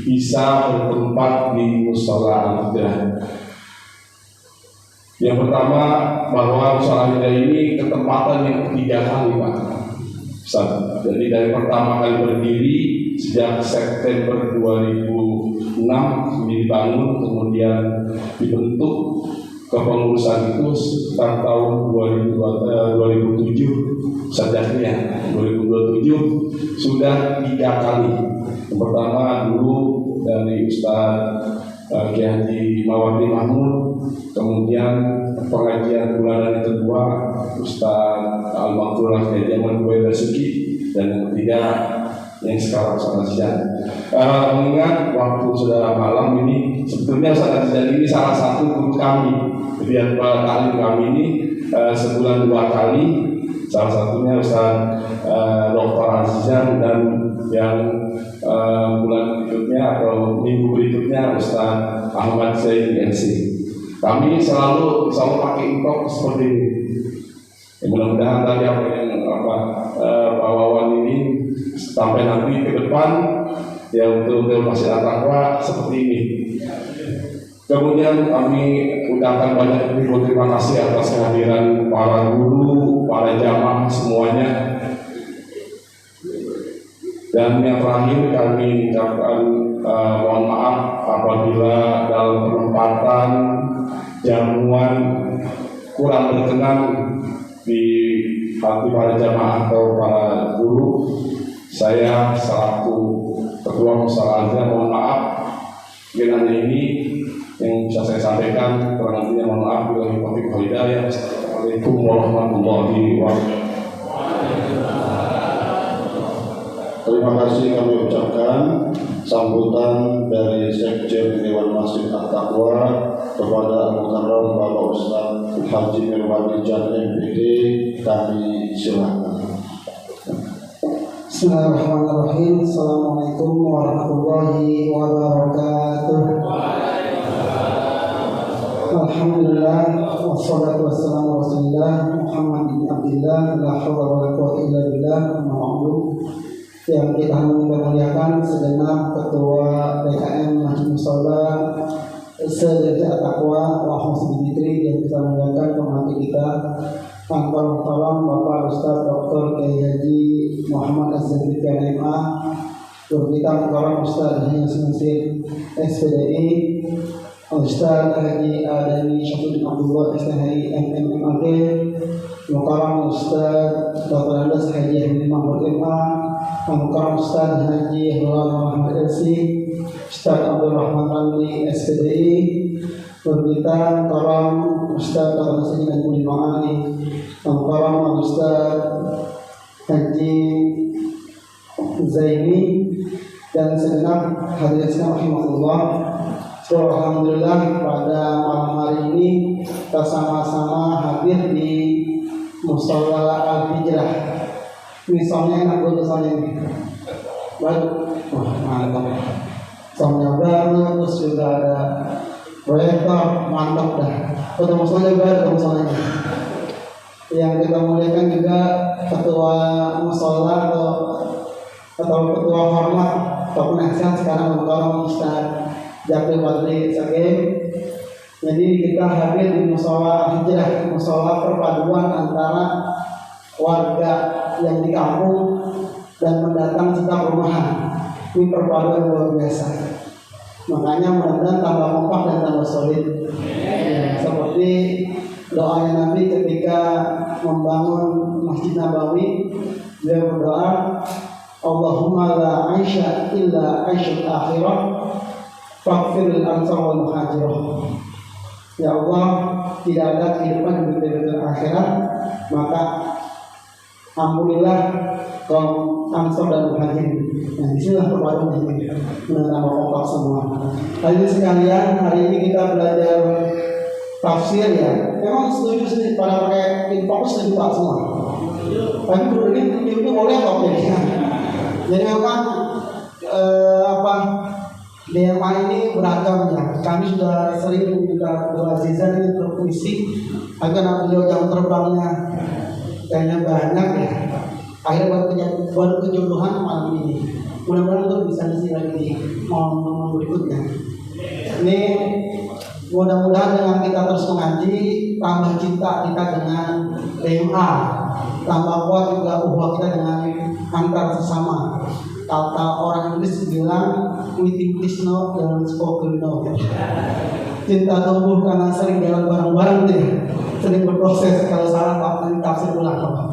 bisa bertempat di Mushola Al-Hijrah. Yang pertama, bahwa Mushola Al-Hijrah ini ketempatan yang ketiga kali Pak. Jadi dari pertama kali berdiri sejak September 2006 dibangun, kemudian dibentuk kepengurusan itu sekitar tahun 2007 sejatinya 2027 sudah 3 kali. Yang pertama dulu dari Ustaz Kiai Haji Mawardi Mahmud, kemudian pengajian bulanan yang kedua Ustaz Al-Maghfurah Kiai Jamal Buai Basuki, dan yang ketiga yang sekarang Ustaz Azizan. Mengingat waktu sudah malam ini, sebetulnya Ustaz Azizan ini salah satu guru kami. Jadi taklim kami ini sebulan 2 kali. Salah satunya Ustaz Dr. Azizan, dan yang bulan berikutnya atau minggu berikutnya Ustaz Ahmad Zain NC. Kami selalu pakai info seperti ini. Ya, mudah-mudahan tadi apa yang Pak Wawan ini sampai nanti ke depan ya untuk Masjid At-Taqwa seperti ini. Kemudian kami ucapkan banyak terima kasih atas kehadiran para guru, para jamaah semuanya. Dan yang terakhir kami ucapkan mohon maaf apabila dalam penempatan jamuan kurang berkenan di hati para jamaah atau para guru. Saya selaku ketua Musyawarah mohon maaf. Mungkin hanya ini yang bisa saya sampaikan. Kurang lebihnya mohon maaf. Billahi taufiq wal hidayah. Assalamualaikum warahmatullahi wabarakatuh. Terima kasih kami ucapkan sambutan dari Sekjen Dewan Masjid At-Taqwa kepada Al-Mukarram Bapak Ustaz Haji Mirwandi Jan MPD. Kami silakan. Bismillahirrahmanirrahim. Assalamualaikum warahmatullahi wabarakatuh. Alhamdulillah wassalatu wassalamu ala Rasulillah Muhammad bin Abdillah la haula wala quwwata illa billah. Yang kita muliakan segenap ketua DKM Masjid Mushola se-Desa At-Taqwa wa Husnul Fitri yang kita muliakan pemerhati kita Angkor Muhtaram Bapak Ustaz Dr. Kiai Haji Muhammad Az-Zabir PNMA, Guru kita Muhtaram Ustaz Haji Nasir SPDI, Ustaz Haji Adani Syafudin Abdullah STHI MMAG, Muhtaram Ustaz Dr. Andas Haji Hamid Mahmud MA, Muhtaram Ustaz Haji Hilal Muhammad LC, Ustaz Abdul Rahman Ramli SPDI, Berita Muhtaram Ustaz Dr. Nasir dan Budi Ma'ani, Muhtaram Ustaz Haji Zaini, dan segenap hadirin sekalian rahimahullah. Alhamdulillah pada malam hari ini kita sama-sama hadir di Mushola Al-Hijrah. Ini soundnya enak banget soundnya ini. Baru, mantap. Soundnya baru, terus juga ada proyektor, mantap dah. Foto musolanya baru, musolanya. Yang kita muliakan juga ketua musola atau ketua hormat atau penasihat sekarang Muhtaram Ustaz Jakil Badri Sakim. Jadi kita hadir di Mushola Hijrah, musola perpaduan antara warga yang di kampung dan pendatang setiap rumahan. Ini perpaduan luar biasa. Makanya mudah-mudahan tambah kompak dan tambah solid. Ya, seperti doanya Nabi ketika membangun Masjid Nabawi, beliau berdoa, Allahumma la aisha illa aisyul akhirah faghfiril ansar wal muhajirah. Ya Allah, tidak ada kehidupan di akhirat, maka ampunilah kaum Ansor dan Muhajirin. Nah, disinilah perpaduan ini menambah kompak semua. Hadirin sekalian, hari ini kita belajar tafsir ya. Memang setuju sih pada pakai infocus setuju Pak semua. Tapi perlu ini boleh kok ya. Jadi memang DMA ini beragam ya. Kami sudah sering juga berazizan ini berpuisi agar beliau jam terbangnya kayaknya banyak ya. Akhirnya baru kejodohan malam ini. Mudah-mudahan untuk bisa ngisi lagi momen berikutnya. Ini mudah-mudahan dengan kita terus mengaji, tambah cinta kita dengan DMA, tambah kuat juga ukhuwah kita dengan antar sesama. Kata orang Inggris bilang, we think this no dan spoken no. Cinta tumbuh karena sering jalan bareng-bareng deh, sering berproses. Kalau salah nanti tafsir ulang.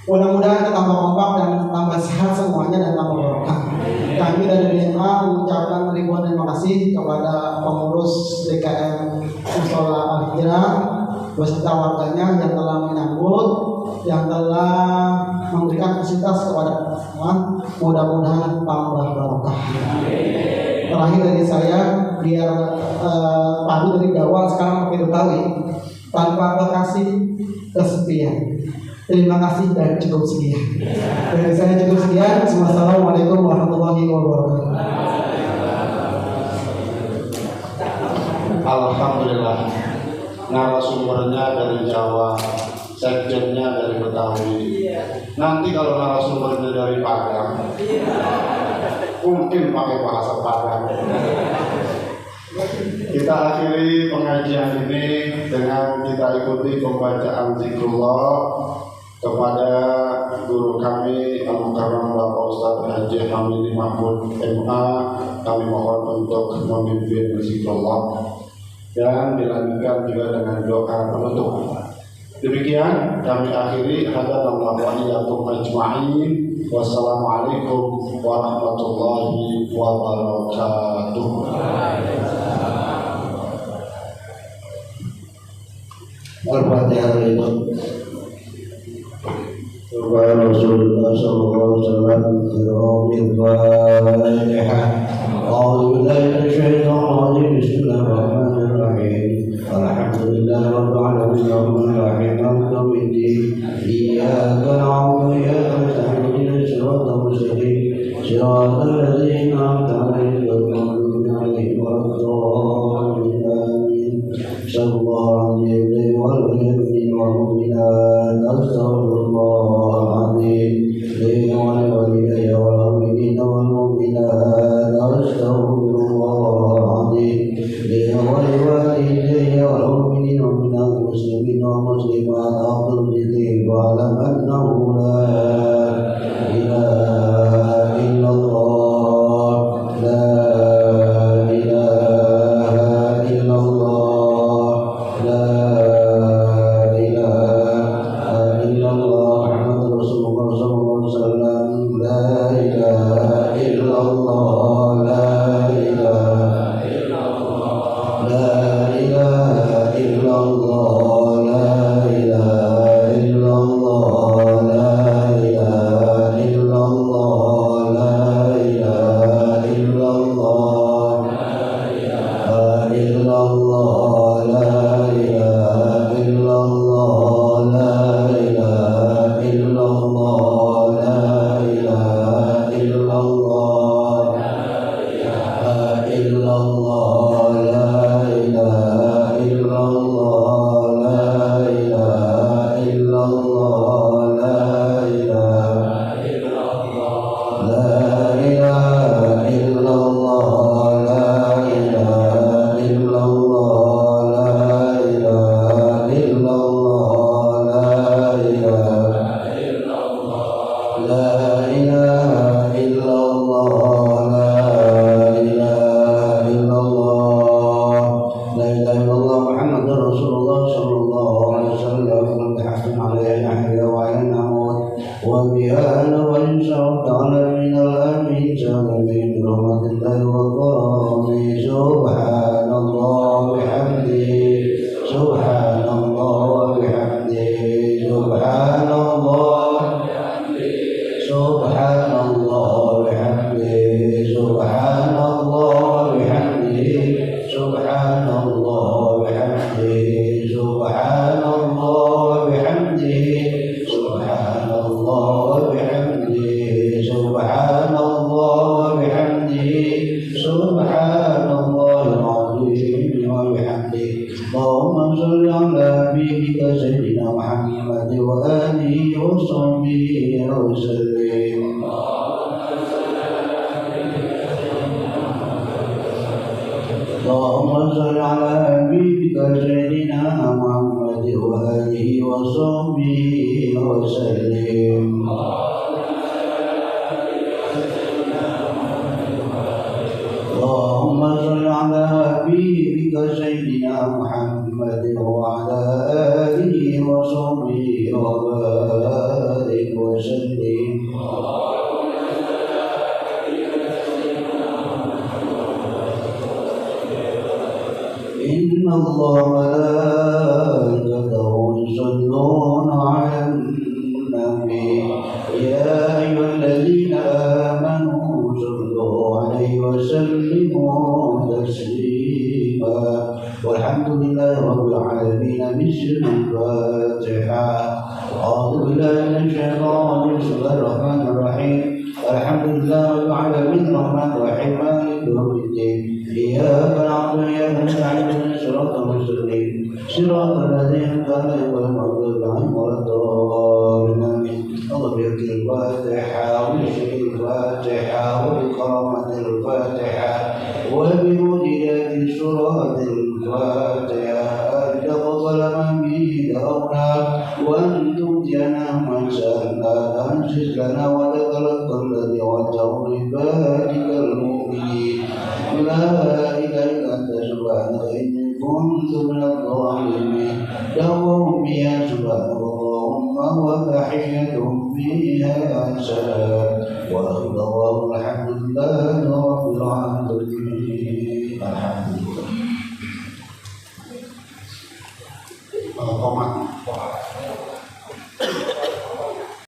Mudah-mudahan kita tambah kompak dan tambah sehat semuanya dan tambah barokah. Kami dari DMA mengucapkan ribuan terima kasih kepada pengurus DKM Mushola Al-Hijrah beserta warganya yang telah menyambut, yang telah memberikan fasilitas kepada semua. Mudah-mudahan tambah barokah. Terakhir dari saya, biar padu dari Jawa sekarang pakai Betawi, tanpa kekasih kesepian. Terima kasih dan cukup sekian. Dari saya cukup sekian. Wassalamualaikum warahmatullahi wabarakatuh. Alhamdulillah, narasumbernya dari Jawa, sekjennya dari Betawi. Nanti kalau narasumbernya dari Padang, mungkin pakai bahasa Padang. Kita akhiri pengajian ini dengan kita ikuti pembacaan zikrullah kepada guru kami Al-Mukarram Bapak Ustaz Hamidi Mahmud MA kami mohon untuk memimpin zikrullah dan dilanjutkan juga dengan doa penutup. Demikian kami akhiri hadanallahu wa iyyakum ajma'in. Wassalamualaikum warahmatullahi wabarakatuh. Al-Fatihah itu Subhana Rasulullah sallallahu alaihi wasallam Al-Fatihah A'udzu billahi minasyaitonir rajim Bismillahirrahmanirrahim Alhamdulillahi rabbil alamin arrahmanir rahim maliki yaumiddin Iyyaka na'budu wa iyyaka nasta'in ihdinas siratal mustaqim siratal ladzina an'amta 'alaihim ghairil maghdubi 'alaihim waladdallin Sallallahu alaihi والمؤمنات أستغفر الله العظيم لي ولوالدي والمؤمنين والمؤمنات أستغفر الله العظيم لي ولوالدي والمؤمنين والمؤمنات المسلمين والمسلمات أفضل بذكر واعلم أنه لا إله إلا الله لا إله إلا الله لا وأن تؤتينا ما سألنا أنزل لنا ولك الذي وعدته عبادك المؤمنين لا إله إلا أنت سبحانك إني كنت من الظالمين دعوهم فيها سبحانك اللهم وتحيتهم فيها سلام وآخر دعواهم الحمد لله رب العالمين. الحمد لله. Komat